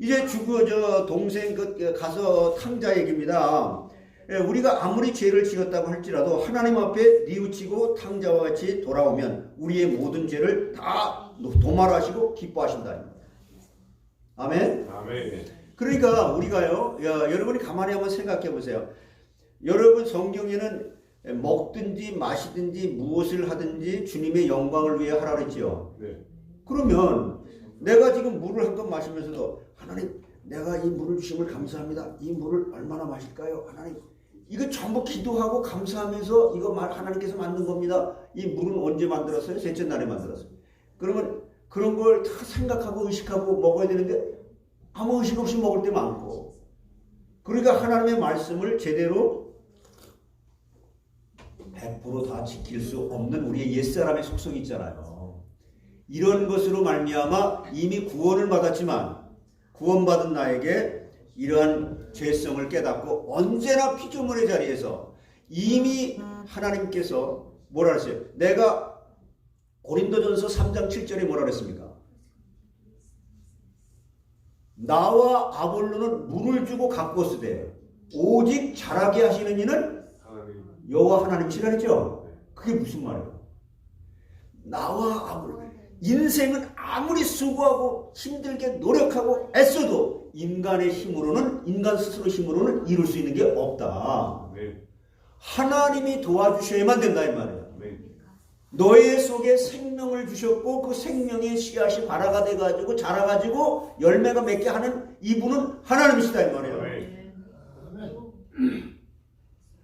이제 동생 가서 탕자 얘기입니다. 우리가 아무리 죄를 지었다고 할지라도 하나님 앞에 뉘우치고 탕자와 같이 돌아오면 우리의 모든 죄를 다 도말하시고 기뻐하신다. 아멘. 아멘. 그러니까 우리가요, 여러분이 가만히 한번 생각해 보세요. 여러분 성경에는 먹든지 마시든지 무엇을 하든지 주님의 영광을 위해 하라 그랬지요. 네. 그러면 내가 지금 물을 한 컵 마시면서도 하나님 내가 이 물을 주심을 감사합니다. 이 물을 얼마나 마실까요? 하나님 이거 전부 기도하고 감사하면서 이거 하나님께서 만든 겁니다. 이 물은 언제 만들었어요? 셋째 날에 만들었어요. 그러면 그런 걸 다 생각하고 의식하고 먹어야 되는데 아무 의식 없이 먹을 때 많고 그러니까 하나님의 말씀을 제대로 100% 다 지킬 수 없는 우리의 옛사람의 속성이 있잖아요. 이런 것으로 말미암아 이미 구원을 받았지만 구원받은 나에게 이러한 죄성을 깨닫고 언제나 피조물의 자리에서 이미 하나님께서 뭐라 그랬어요? 내가 고린도전서 3장 7절에 뭐라 그랬습니까? 나와 아볼로는 물을 주고 가꾸었으되 오직 자라게 하시는 이는 여호와 하나님이시라 했죠. 그게 무슨 말이에요? 나와 아볼로 인생은 아무리 수고하고 힘들게 노력하고 애써도 인간의 힘으로는 인간 스스로 힘으로는 이룰 수 있는 게 없다. 하나님이 도와주셔야만 된다 이 말이에요. 너의 속에 생명을 주셨고 그 생명의 씨앗이 발화가 돼가지고 자라가지고 열매가 맺게 하는 이분은 하나님이시다 이 말이에요.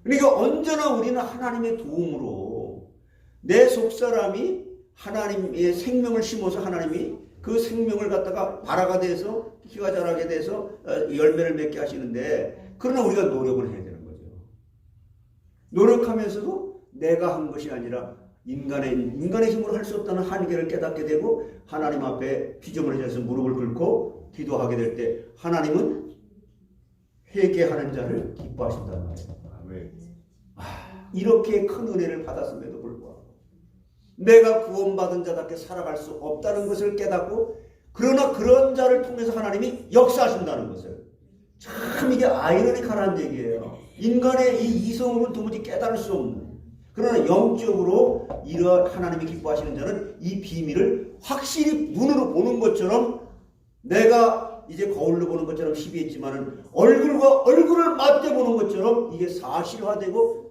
그러니까 언제나 우리는 하나님의 도움으로 내 속사람이 하나님의 생명을 심어서 하나님이 그 생명을 갖다가 발화가 돼서 키가 자라게 돼서 열매를 맺게 하시는데 그러나 우리가 노력을 해야 되는 거죠. 노력하면서도 내가 한 것이 아니라 인간의 힘으로 할 수 없다는 한계를 깨닫게 되고 하나님 앞에 피조물에 대해서 무릎을 꿇고 기도하게 될 때 하나님은 회개하는 자를 기뻐하신다는 말이에요. 이렇게 큰 은혜를 받았음에도 불구하고 내가 구원받은 자답게 살아갈 수 없다는 것을 깨닫고 그러나 그런 자를 통해서 하나님이 역사하신다는 것을 참 이게 아이러니컬한 얘기예요. 인간의 이 이성으로는 도무지 깨달을 수 없는 그러나 영적으로 이러한 하나님이 기뻐하시는 자는 이 비밀을 확실히 눈으로 보는 것처럼 내가 이제 거울로 보는 것처럼 희비했지만은 얼굴과 얼굴을 맞대 보는 것처럼 이게 사실화되고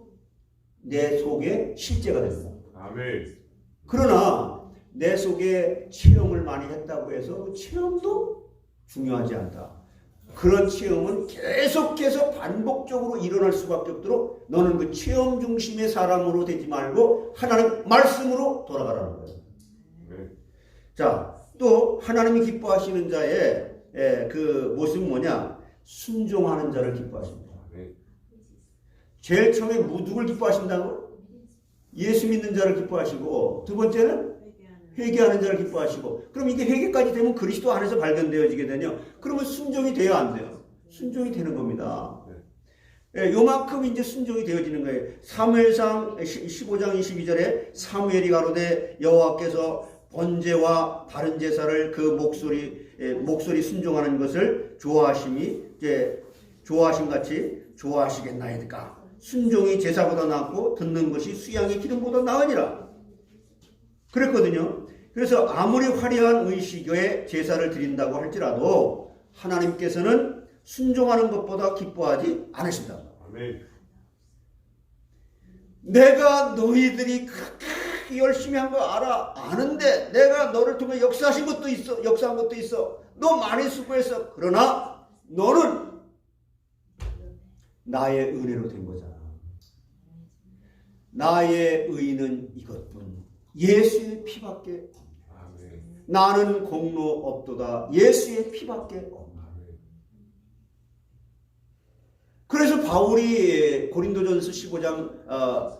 내 속에 실제가 됩니다. 아멘. 그러나 내 속에 체험을 많이 했다고 해서 그 체험도 중요하지 않다. 그런 체험은 계속해서 반복적으로 일어날 수밖에 없도록 너는 그 체험 중심의 사람으로 되지 말고 하나님 말씀으로 돌아가라는 거예요. 자, 또 하나님이 기뻐하시는 자의 그 모습은 뭐냐? 순종하는 자를 기뻐하십니다. 제일 처음에 누굴 기뻐하신다고? 예수 믿는 자를 기뻐하시고 두 번째는 회개하는 자를 기뻐하시고 그럼 이게 회개까지 되면 그리스도 안에서 발견되어지게 되냐? 그러면 순종이 돼야 안 돼요? 순종이 되는 겁니다. 요만큼 이제 순종이 되어지는 거예요. 사무엘상 15장 22절에 사무엘이 가로되 여호와께서 번제와 다른 제사를 그 목소리 순종하는 것을 좋아하심 같이 좋아하시겠나이까. 순종이 제사보다 낫고 듣는 것이 수양의 기름보다 나으니라. 그랬거든요. 그래서 아무리 화려한 의식에 제사를 드린다고 할지라도 하나님께서는 순종하는 것보다 기뻐하지 않으신다. 아멘. 내가 너희들이 그렇게 열심히 한 거 아는데 내가 너를 통해 역사한 것도 있어. 너 많이 수고했어. 그러나 너는 나의 은혜로 된 거잖아. 나의 의는 이것뿐. 예수의 피밖에 없네. 아멘. 나는 공로 없도다. 예수의 피밖에 없네. 그래서 바울이 고린도전서 15장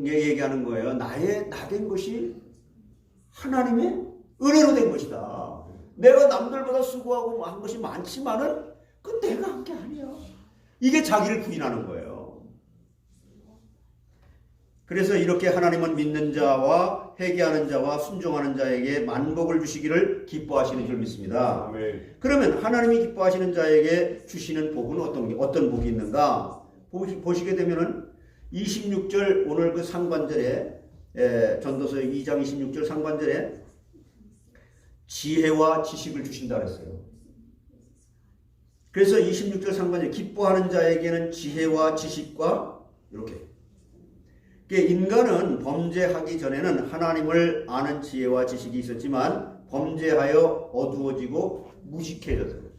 얘기하는 거예요. 나 된 것이 하나님의 은혜로 된 것이다. 내가 남들보다 수고하고 한 것이 많지만은 그건 내가 한 게 아니야. 이게 자기를 부인하는 거예요. 그래서 이렇게 하나님은 믿는 자와 회개하는 자와 순종하는 자에게 만복을 주시기를 기뻐하시는 줄 믿습니다. 아멘. 그러면 하나님이 기뻐하시는 자에게 주시는 복은 어떤 복이 있는가? 보시게 되면은 26절 오늘 그 상반절에 전도서 2장 26절 상반절에 지혜와 지식을 주신다 그랬어요. 그래서 26절 상반절 기뻐하는 자에게는 지혜와 지식과 이렇게. 인간은 범죄하기 전에는 하나님을 아는 지혜와 지식이 있었지만 범죄하여 어두워지고 무지해졌어요.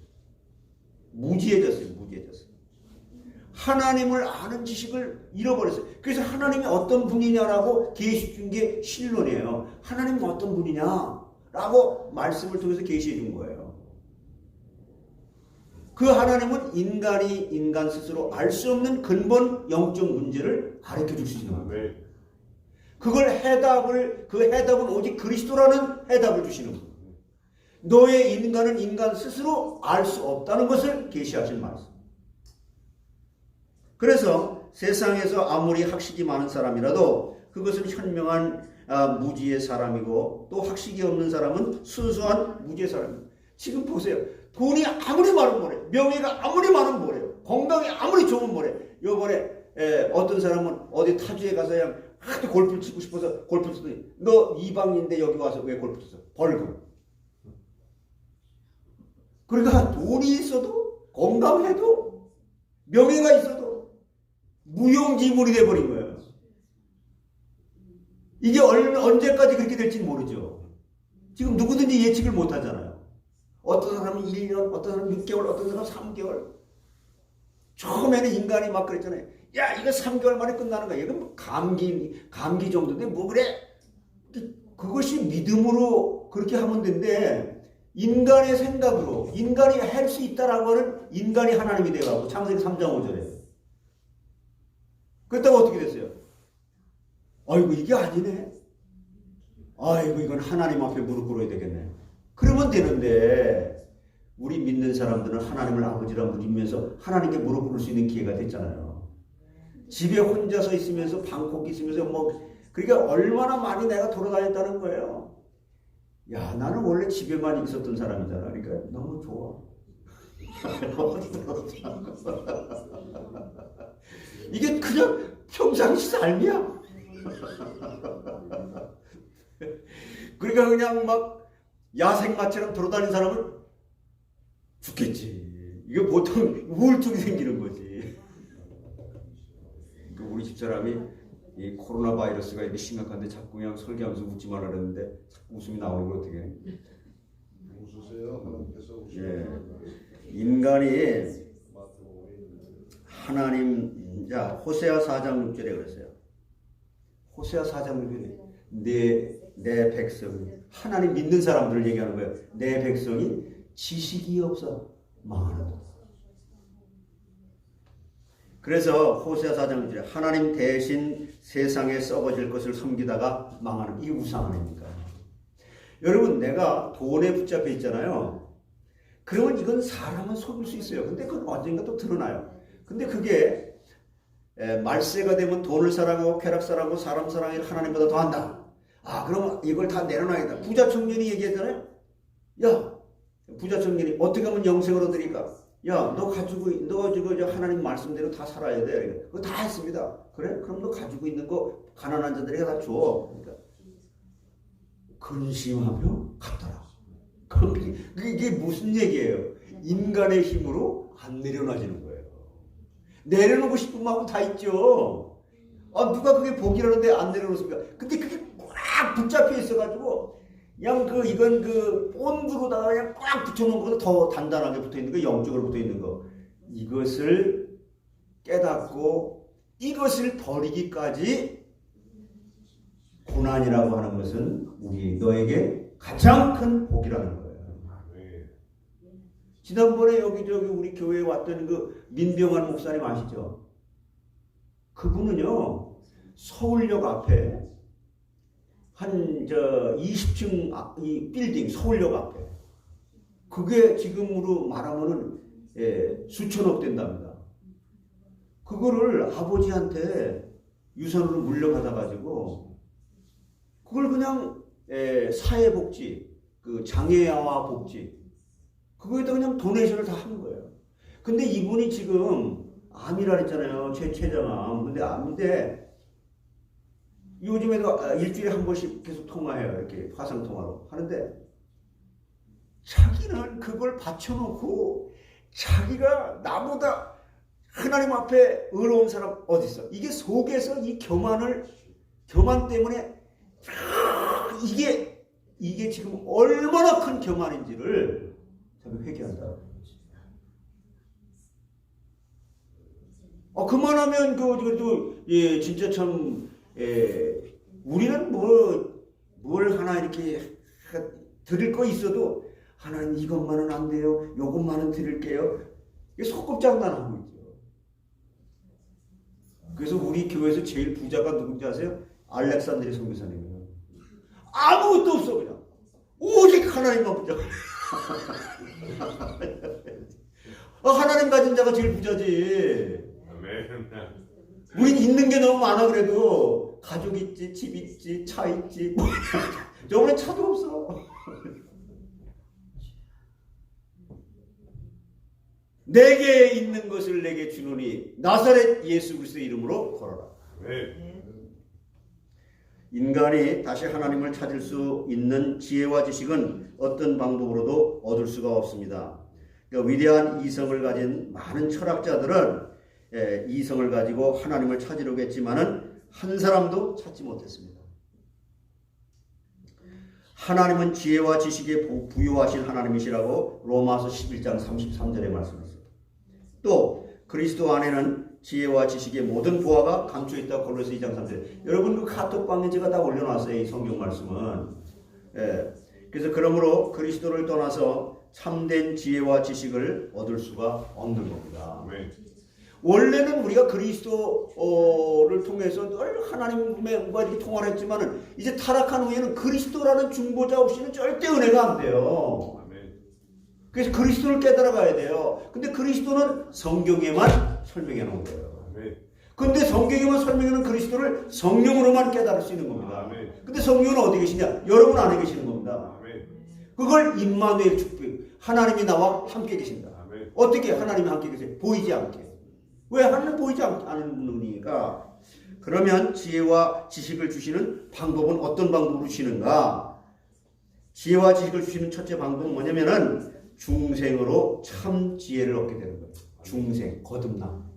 무지해졌어요. 하나님을 아는 지식을 잃어버렸어요. 그래서 하나님이 어떤 분이냐라고 계시 준 게 신론이에요. 하나님은 어떤 분이냐라고 말씀을 통해서 계시해 준 거예요. 그 하나님은 인간이 인간 스스로 알 수 없는 근본 영적 문제를 가르쳐 줄 수 있는 거예요. 그 해답은 오직 그리스도라는 해답을 주시는 거예요. 너의 인간은 인간 스스로 알 수 없다는 것을 계시하신 말씀. 그래서 세상에서 아무리 학식이 많은 사람이라도 그것은 현명한 무지의 사람이고 또 학식이 없는 사람은 순수한 무지의 사람입니다. 지금 보세요. 돈이 아무리 많으면 뭐래. 명예가 아무리 많으면 뭐래요. 건강이 아무리 좋으면 뭐래. 요번에 어떤 사람은 어디 타주에 가서 그냥 하도 골프를 치고 싶어서 골프 치더니 너 이방인인데 여기 와서 왜 골프 쳤어? 벌금. 그러니까 돈이 있어도 건강해도 명예가 있어도 무용지물이 돼버린 거예요. 이게 언제까지 그렇게 될지는 모르죠. 지금 누구든지 예측을 못하잖아요. 어떤 사람은 1년, 어떤 사람은 6개월, 어떤 사람은 3개월. 처음에는 인간이 막 그랬잖아요. 야, 이거 3개월 만에 끝나는 거야. 이건 뭐 감기 정도인데 뭐 그래? 그것이 믿음으로 그렇게 하면 된대. 인간의 생각으로 인간이 할 수 있다라고 하는 인간이 하나님이 돼가고 창세기 3장 5절에. 그랬다가 어떻게 됐어요? 아이고 이게 아니네. 아이고 이건 하나님 앞에 무릎 꿇어야 되겠네. 그러면 되는데 우리 믿는 사람들은 하나님을 아버지라 부르면서 하나님께 무릎 꿇을 수 있는 기회가 됐잖아요. 집에 혼자서 있으면서 방콕 있으면서 그러니까 얼마나 많이 내가 돌아다녔다는 거예요. 야, 나는 원래 집에만 있었던 사람이잖아. 그러니까 너무 좋아. 이게 그냥 평상시 삶이야. 그러니까 그냥 막 야생마처럼 돌아다니는 사람은 죽겠지. 이게 보통 우울증이 생기는 거지. 우리 집사람이 이 코로나 바이러스가 이렇게 심각한데 자꾸 그냥 설계하면서 웃지 말라 그랬는데 자꾸 웃음이 나오는 걸 어떻게 해? 웃으세요. 하나님께서 웃으세요. 예. 인간이 하나님 호세아 4장 6절에 그랬어요. 호세아 4장 6절에 내 백성이 하나님 믿는 사람들을 얘기하는 거예요. 내 백성이 지식이 없어 망하는. 그래서 호세아 4장 6절에 하나님 대신 세상에 썩어질 것을 섬기다가 망하는 이게 우상 아닙니까? 여러분 내가 돈에 붙잡혀 있잖아요. 그러면 이건 사람은 속일 수 있어요. 근데 그건 언젠가 또 드러나요. 근데 그게 말세가 되면 돈을 사랑하고 쾌락 사랑하고 사람 사랑이 하나님보다 더한다. 아 그러면 이걸 다 내려놔야겠다. 부자 청년이 얘기했잖아요. 야 부자 청년이 어떻게 하면 영생을 얻으니까? 야 너 지금 하나님 말씀대로 다 살아야 돼. 그거 다 했습니다. 그래? 그럼 너 가지고 있는 거 가난한 자들에게 다 줘. 그러니까 근심하며 갔더라. 이게 무슨 얘기예요? 인간의 힘으로 안 내려놔지는 거예요. 내려놓고 싶은 마음 다 있죠. 누가 그게 복이라는데 안 내려놓습니까? 근데 그게 꽉 붙잡혀 있어가지고 그냥 이건 본드로다가 그냥 꽉 붙여놓은 것보다 더 단단하게 붙어있는 거, 영적으로 붙어있는 거. 이것을 깨닫고 이것을 버리기까지 고난이라고 하는 것은 너에게 가장 큰 복이라는 거예요. 지난번에 여기저기 우리 교회에 왔던 민병환 목사님 아시죠? 그분은요, 서울역 앞에 한 20층 이 빌딩, 서울역 앞에 그게 지금으로 말하면은 수천억 된답니다. 그거를 아버지한테 유산으로 물려받아가지고 그걸 그냥 사회복지, 장애아와 복지 그거에다 그냥 도네이션을 다 하는 거예요. 근데 이분이 지금 암이라 했잖아요. 췌장암. 근데 암인데 요즘에도 일주일에 한 번씩 계속 통화해요. 이렇게 화상 통화로 하는데 자기는 그걸 바쳐놓고 자기가 나보다 하나님 앞에 의로운 사람 어디 있어? 이게 속에서 이 교만 때문에 이게 지금 얼마나 큰 교만인지를 회개한다. 그만하면 그래도 진짜 참 우리는 뭘 하나 이렇게 드릴 거 있어도 하나님 이것만은 안 돼요. 요것만은 드릴게요. 이게 소꿉장난하고 있죠. 그래서 우리 교회에서 제일 부자가 누군지 아세요? 알렉산드리 선교사님이에요. 아무것도 없어 그냥. 오직 하나님만 부자. 하나님 가진 자가 제일 부자지. 우린 있는 게 너무 많아. 그래도 가족 있지, 집 있지, 차 있지. 저번에 차도 없어. 내게 있는 것을 내게 주노니 나사렛 예수 그리스도의 이름으로 걸어라. 인간이 다시 하나님을 찾을 수 있는 지혜와 지식은 어떤 방법으로도 얻을 수가 없습니다. 그러니까 위대한 이성을 가진 많은 철학자들은 이성을 가지고 하나님을 찾으려고 했지만은 한 사람도 찾지 못했습니다. 하나님은 지혜와 지식에 부유하신 하나님이시라고 로마서 11장 33절에 말씀했습니다. 또 그리스도 안에는 지혜와 지식의 모든 부하가 감춰있다. 골로새 2장 3절. 여러분 그 카톡방에 제가 다 올려놨어요. 이 성경 말씀은. 그래서 그러므로 그리스도를 떠나서 참된 지혜와 지식을 얻을 수가 없는 겁니다. 원래는 우리가 그리스도를 통해서 늘 하나님과 이렇게 통화를 했지만은 이제 타락한 후에는 그리스도라는 중보자 없이는 절대 은혜가 안 돼요. 그래서 그리스도를 깨달아가야 돼요. 근데 그리스도는 성경에만 설명해 놓은 거예요. 근데 성경에만 설명해 놓은 그리스도를 성령으로만 깨달을 수 있는 겁니다. 근데 성령은 어디 계시냐? 여러분 안에 계시는 겁니다. 그걸 임마누엘 축복, 하나님이 나와 함께 계신다. 어떻게 하나님이 함께 계세요? 보이지 않게. 왜 하나님 보이지 않는 분이니까? 그러면 지혜와 지식을 주시는 방법은 어떤 방법으로 주시는가? 지혜와 지식을 주시는 첫째 방법은 뭐냐면은 중생으로 참 지혜를 얻게 되는 거예요. 중생, 거듭남.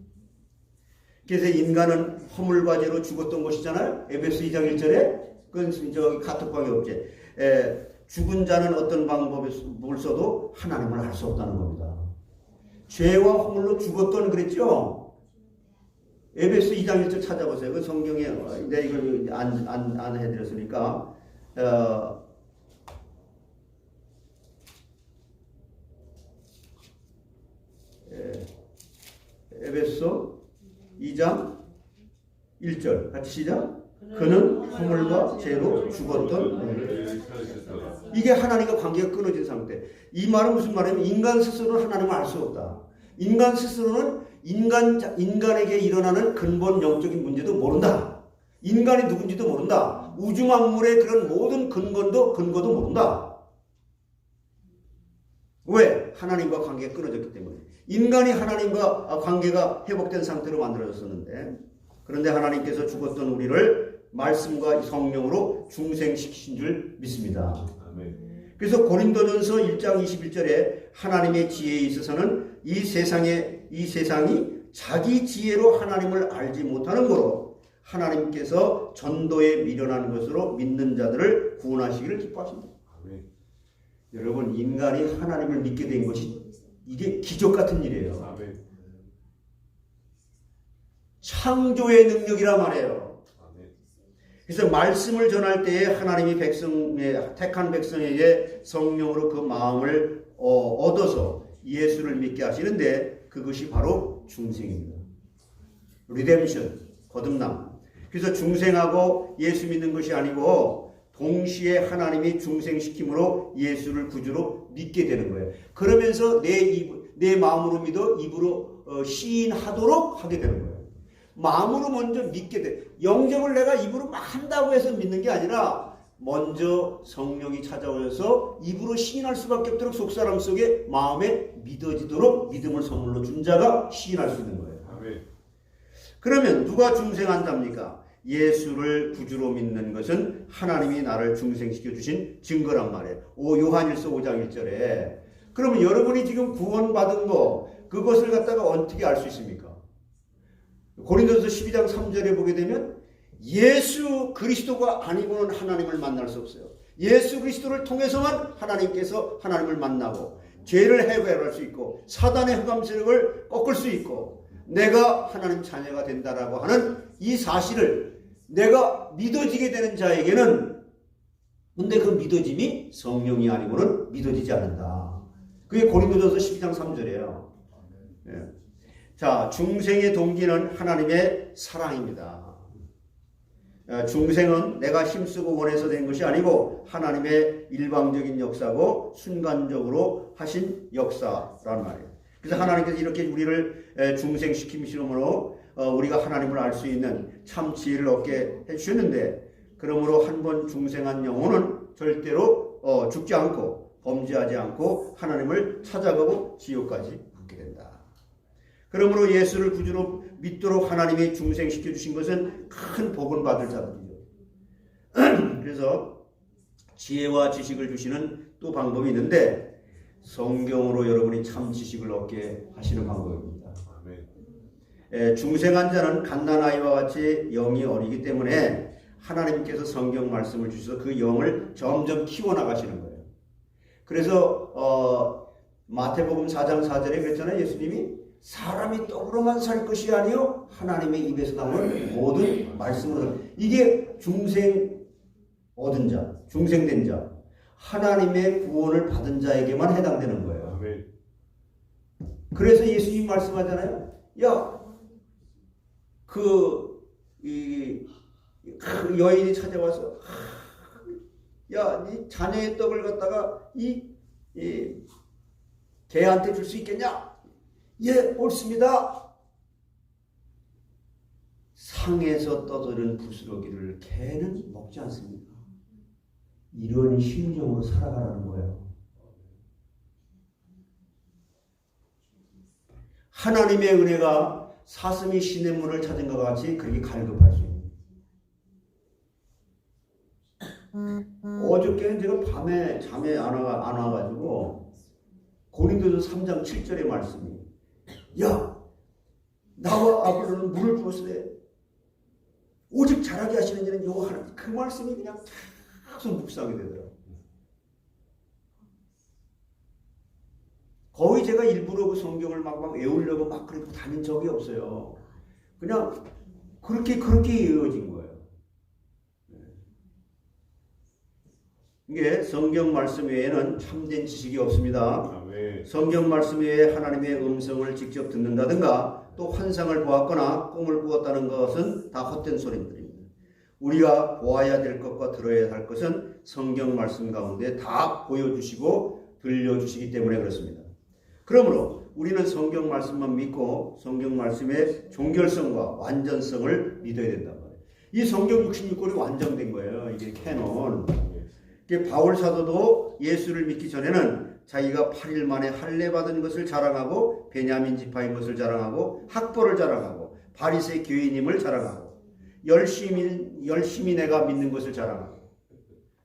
그래서 인간은 허물과 죄로 죽었던 것이잖아요. 에베소 2장 1절에 그건 저기 카톡방에 없지. 죽은 자는 어떤 방법을 써도 하나님을 알 수 없다는 겁니다. 죄와 허물로 죽었던 그랬죠. 에베소 2장 1절 찾아보세요. 그 성경에 내가 이걸 안 해드렸으니까 에베소 2장 1절 같이 시작. 그는 허물과 죄로 죽었던 이게 하나님과 관계가 끊어진 상태. 이 말은 무슨 말이냐면 인간 스스로는 하나님을 알 수 없다. 인간 스스로는 인간에게 일어나는 근본 영적인 문제도 모른다. 인간이 누군지도 모른다. 우주 만물의 그런 모든 근거도 모른다. 왜? 하나님과 관계가 끊어졌기 때문에. 인간이 하나님과 관계가 회복된 상태로 만들어졌었는데, 그런데 하나님께서 죽었던 우리를 말씀과 성령으로 중생시키신 줄 믿습니다. 아멘. 그래서 고린도전서 1장 21절에 하나님의 지혜에 있어서는 이 세상이 자기 지혜로 하나님을 알지 못하는 거로 하나님께서 전도에 미련한 것으로 믿는 자들을 구원하시기를 기뻐하십니다. 아멘. 여러분, 인간이 하나님을 믿게 된 것이 이게 기적 같은 일이에요. 아멘. 창조의 능력이라 말이에요. 아멘. 그래서 말씀을 전할 때에 하나님이 택한 백성에게 성령으로 그 마음을 얻어서 예수를 믿게 하시는데 그것이 바로 중생입니다. 리뎀션, 거듭남. 그래서 중생하고 예수 믿는 것이 아니고 동시에 하나님이 중생시킴으로 예수를 구주로 믿게 되는 거예요. 그러면서 내 마음으로 믿어 입으로 시인하도록 하게 되는 거예요. 마음으로 먼저 믿게 돼. 영접을 내가 입으로 막 한다고 해서 믿는 게 아니라 먼저 성령이 찾아오셔서 입으로 시인할 수밖에 없도록 속사람 속에 마음에 믿어지도록 믿음을 선물로 준 자가 시인할 수 있는 거예요. 아멘. 그러면 누가 중생한 자입니까? 예수를 구주로 믿는 것은 하나님이 나를 중생시켜 주신 증거란 말이에요. 요한일서 5장 1절에. 그러면 여러분이 지금 구원받은 거 그것을 갖다가 어떻게 알 수 있습니까? 고린도서 12장 3절에 보게 되면 예수 그리스도가 아니고는 하나님을 만날 수 없어요. 예수 그리스도를 통해서만 하나님께서 하나님을 만나고 죄를 해결할 수 있고 사단의 흑암 세력을 꺾을 수 있고 내가 하나님 자녀가 된다라고 하는 이 사실을 내가 믿어지게 되는 자에게는 근데 그 믿어짐이 성령이 아니고는 믿어지지 않는다. 그게 고린도전서 12장 3절이에요. 예. 자, 중생의 동기는 하나님의 사랑입니다. 중생은 내가 힘쓰고 원해서 된 것이 아니고 하나님의 일방적인 역사고 순간적으로 하신 역사란 말이에요. 그래서 하나님께서 이렇게 우리를 중생시키심으로 우리가 하나님을 알 수 있는 참 지혜를 얻게 해주셨는데 그러므로 한 번 중생한 영혼은 절대로 죽지 않고 범죄하지 않고 하나님을 찾아가고 지옥까지 갔게 된다. 그러므로 예수를 구주로 믿도록 하나님이 중생시켜 주신 것은 큰 복을 받을 자들이죠. 그래서 지혜와 지식을 주시는 또 방법이 있는데 성경으로 여러분이 참 지식을 얻게 하시는 방법입니다. 아멘. 중생한 자는 갓난아이와 같이 영이 어리기 때문에 하나님께서 성경 말씀을 주셔서 그 영을 점점 키워나가시는 거예요. 그래서 마태복음 4장 4절에 그랬잖아요. 예수님이 사람이 떡으로만 살 것이 아니요 하나님의 입에서 나오는 모든 말씀으로. 이게 중생 얻은 자, 중생된 자, 하나님의 구원을 받은 자에게만 해당되는 거예요. 아멘. 그래서 예수님 말씀하잖아요. 야, 그 여인이 찾아와서 야, 네 자녀의 떡을 갖다가 이 개한테 줄 수 있겠냐? 예, 옳습니다. 상에서 떠도는 부스러기를 개는 먹지 않습니다. 이런 심정으로 살아가라는 거예요. 하나님의 은혜가 사슴이 신의 문을 찾은 것 같이 그렇게 갈급할 수 있는. 어저께는 제가 밤에 잠에 안 와가지고 고린도서 3장 7절의 말씀이 야, 나와 아볼로는 물을 부었으되 오직 자라게 하시는 이는 여호와 하나님. 그 말씀이 그냥 계속 묵상하게 되더라고요. 거의 제가 일부러 그 성경을 막 외우려고 막 그렇게 다닌 적이 없어요. 그냥 그렇게 이어진 거예요. 이게 성경 말씀 외에는 참된 지식이 없습니다. 아멘. 성경 말씀 외에 하나님의 음성을 직접 듣는다든가 또 환상을 보았거나 꿈을 꾸었다는 것은 다 헛된 소리들입니다. 우리가 보아야 될 것과 들어야 할 것은 성경 말씀 가운데 다 보여주시고 들려주시기 때문에 그렇습니다. 그러므로 우리는 성경 말씀만 믿고 성경 말씀의 종결성과 완전성을 믿어야 된단 말이에요. 이 성경 66권이 완성된 거예요. 이게 캐논. 바울 사도도 예수를 믿기 전에는 자기가 8일 만에 할례 받은 것을 자랑하고 베냐민 지파인 것을 자랑하고 학벌을 자랑하고 바리새 교인임을 자랑하고 열심히 내가 믿는 것을 자랑하고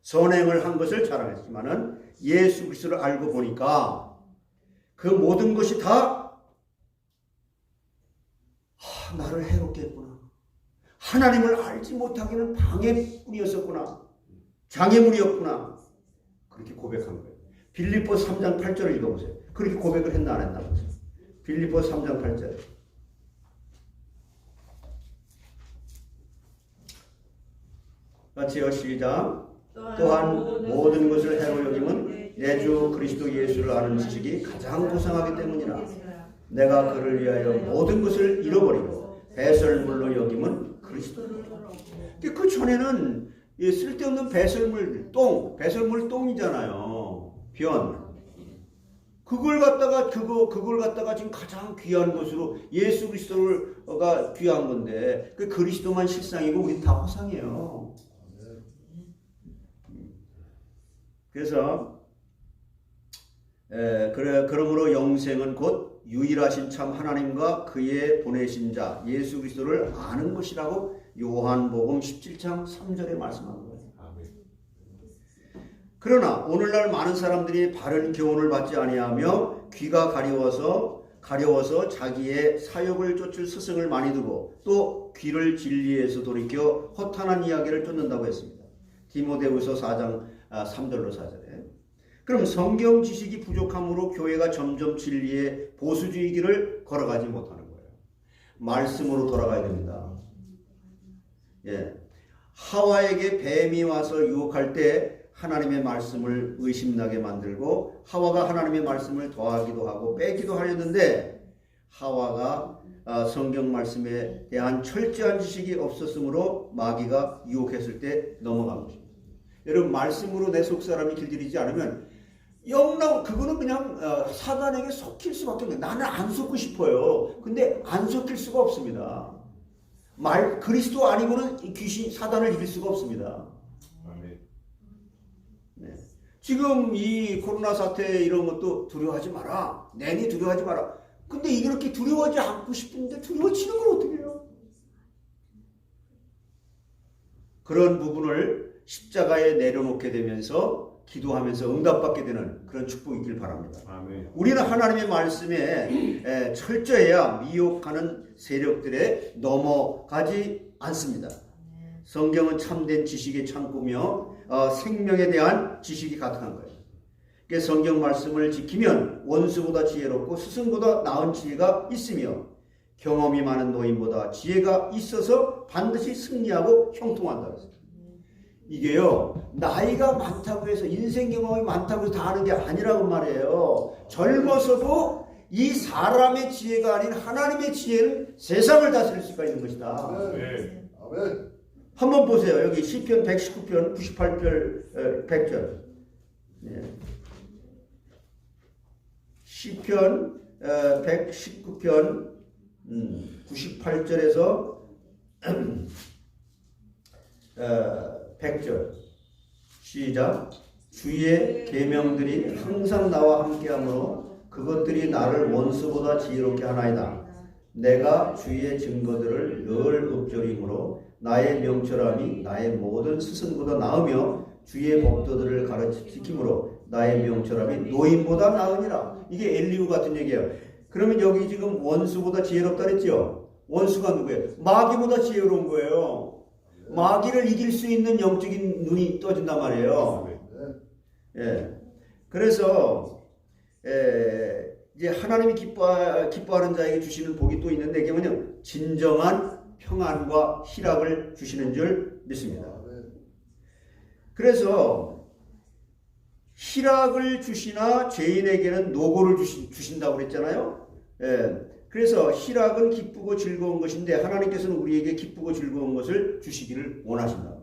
선행을 한 것을 자랑했지만은 예수 그리스도를 알고 보니까 그 모든 것이 다 나를 해롭게 했구나. 하나님을 알지 못하기는 방해뿐이었었구나. 장애물이었구나. 그렇게 고백한 거예요. 빌립보 3장 8절을 읽어보세요. 그렇게 고백을 했나 안 했나 보세요. 빌립보 3장 8절. 같이요. 시작. 또한 모든 것을 해로 여김은 내 주 그리스도 예수를 아는 지식이 가장 고상하기 때문이라. 내가 그를 위하여 모든 것을 잃어버리고 배설물로 여김은 그리스도를. 그 전에는 쓸데없는 배설물 똥이잖아요. 변. 그걸 갖다가 지금 가장 귀한 것으로 예수 그리스도가 귀한 건데 그 그리스도만 실상이고 우리 다 허상이에요. 그래서 그러므로 영생은 곧 유일하신 참 하나님과 그의 보내신 자 예수 그리스도를 아는 것이라고 요한복음 17장 3절에 말씀한 거예요. 그러나 오늘날 많은 사람들이 바른 교훈을 받지 아니하며 귀가 가려워서 자기의 사욕을 쫓을 스승을 많이 두고 또 귀를 진리에서 돌이켜 허탄한 이야기를 쫓는다고 했습니다. 디모데후서 4장 3절로 4절에. 그럼 성경 지식이 부족함으로 교회가 점점 진리의 보수주의 길을 걸어가지 못하는 거예요. 말씀으로 돌아가야 됩니다. 하와에게 뱀이 와서 유혹할 때 하나님의 말씀을 의심나게 만들고 하와가 하나님의 말씀을 더하기도 하고 빼기도 하려는데 하와가 성경 말씀에 대한 철저한 지식이 없었으므로 마귀가 유혹했을 때 넘어간 것입니다. 여러분 말씀으로 내 속사람이 길들이지 않으면 그거는 그냥 사단에게 속힐 수밖에 없어요. 나는 안 속고 싶어요. 근데 안 속힐 수가 없습니다. 그리스도 아니고는 사단을 이길 수가 없습니다. 네. 지금 이 코로나 사태 이런 것도 두려워하지 마라. 내니 두려워하지 마라. 근데 이렇게 두려워하지 않고 싶은데 두려워지는 걸 어떻게 해요? 그런 부분을 십자가에 내려놓게 되면서 기도하면서 응답받게 되는 그런 축복이 있길 바랍니다. 아멘. 우리는 하나님의 말씀에 철저해야 미혹하는 세력들에 넘어가지 않습니다. 성경은 참된 지식의 창고며 생명에 대한 지식이 가득한 거예요. 그래서 성경 말씀을 지키면 원수보다 지혜롭고 스승보다 나은 지혜가 있으며 경험이 많은 노인보다 지혜가 있어서 반드시 승리하고 형통한다. 이게요, 나이가 많다고 해서 인생 경험이 많다고 해서 다 아는 게 아니라고 말이에요. 젊어서도 이 사람의 지혜가 아닌 하나님의 지혜는 세상을 다스릴 수가 있는 것이다. 네. 아멘. 한번 보세요. 여기 시편 119편 98절 100절. 네. 시편 119편 98절에서 100절 시작. 주의 계명들이 항상 나와 함께하므로 그것들이 나를 원수보다 지혜롭게 하나이다. 내가 주의 증거들을 늘 읊조리므로 나의 명철함이 나의 모든 스승보다 나으며 주의 법도들을 가르쳐 지킴으로 나의 명철함이 노인보다 나으니라. 이게 엘리후 같은 얘기예요. 그러면 여기 지금 원수보다 지혜롭다 그랬죠? 원수가 누구예요? 마귀보다 지혜로운 거예요. 마귀를 이길 수 있는 영적인 눈이 떠진단 말이에요. 그래서 이제 하나님이 기뻐하는 자에게 주시는 복이 또 있는데 그게 뭐냐? 진정한 평안과 희락을 주시는 줄 믿습니다. 그래서 희락을 주시나 죄인에게는 노고를 주신다고 그랬잖아요. 그래서 희락은 기쁘고 즐거운 것인데 하나님께서는 우리에게 기쁘고 즐거운 것을 주시기를 원하신다.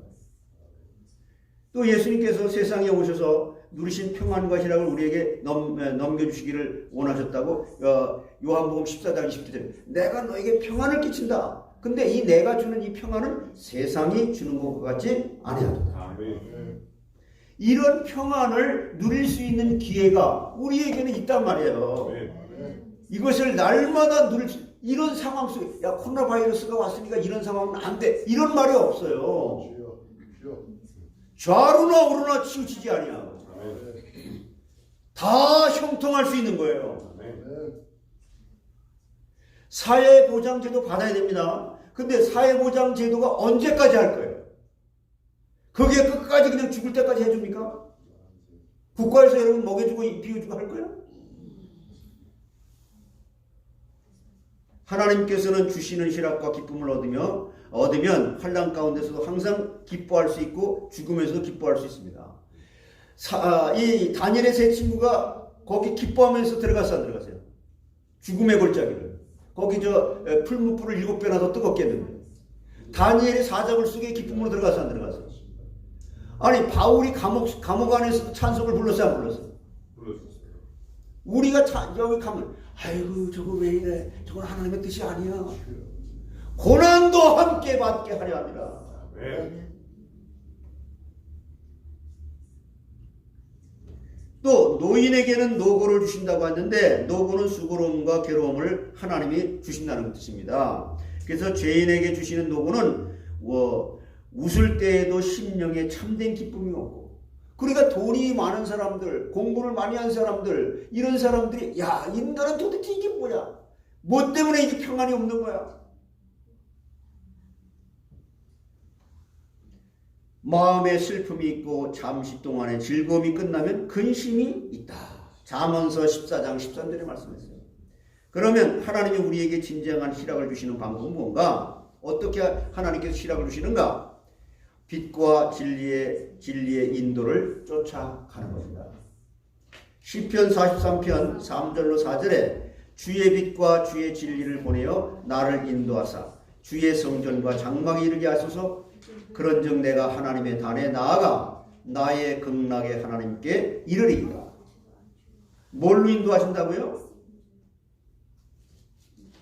또 예수님께서 세상에 오셔서 누리신 평안과 희락을 우리에게 넘겨주시기를 원하셨다고 요한복음 14장 20절에 내가 너에게 평안을 끼친다. 근데 이 내가 주는 이 평안은 세상이 주는 것과 같지 아니하다. 이런 평안을 누릴 수 있는 기회가 우리에게는 있단 말이에요. 이것을 날마다 이런 상황 속에 야 코로나 바이러스가 왔으니까 이런 상황은 안 돼. 이런 말이 없어요. 주여, 주여. 좌로나 우로나 치우치지 아니하고 다 형통할 수 있는 거예요. 아멘. 사회보장제도 받아야 됩니다. 근데 사회보장제도가 언제까지 할 거예요? 그게 끝까지 그냥 죽을 때까지 해줍니까? 국가에서 여러분 먹여주고 비워주고 할 거예요? 하나님께서는 주시는 희락과 기쁨을 얻으면 환난 가운데서도 항상 기뻐할 수 있고 죽음에서도 기뻐할 수 있습니다. 이 다니엘의 세 친구가 거기 기뻐하면서 들어갔어 안 들어갔어요? 죽음의 골짜기를. 거기 풀무불을 7배나 더 뜨겁게 했는데 다니엘의 사자굴 속에 기쁨으로 들어갔어 안 들어갔어요? 아니 바울이 감옥 안에서도 찬송을 불렀어요 안 불렀어요? 불러주세요. 우리가 여기 가면 아이고 저거 왜 이래, 저건 하나님의 뜻이 아니야. 고난도 함께 받게 하려 합니다. 아멘. 또 노인에게는 노고를 주신다고 하는데 노고는 수고로움과 괴로움을 하나님이 주신다는 뜻입니다. 그래서 죄인에게 주시는 노고는 웃을 때에도 심령에 참된 기쁨이 오고, 그러니까 돈이 많은 사람들, 공부를 많이 한 사람들, 이런 사람들이 야 인간은 도대체 이게 뭐야? 뭐 때문에 이게 평안이 없는 거야? 마음에 슬픔이 있고 잠시 동안의 즐거움이 끝나면 근심이 있다. 잠언서 14장 13절에 말씀했어요. 그러면 하나님이 우리에게 진정한 희락을 주시는 방법은 뭔가? 어떻게 하나님께서 희락을 주시는가? 빛과 진리의 인도를 쫓아가는 겁니다. 시편 43편 3절로 4절에 주의 빛과 주의 진리를 보내어 나를 인도하사 주의 성전과 장막에 이르게 하소서. 그런즉 내가 하나님의 단에 나아가 나의 극락의 하나님께 이르리이다. 뭘로 인도하신다고요?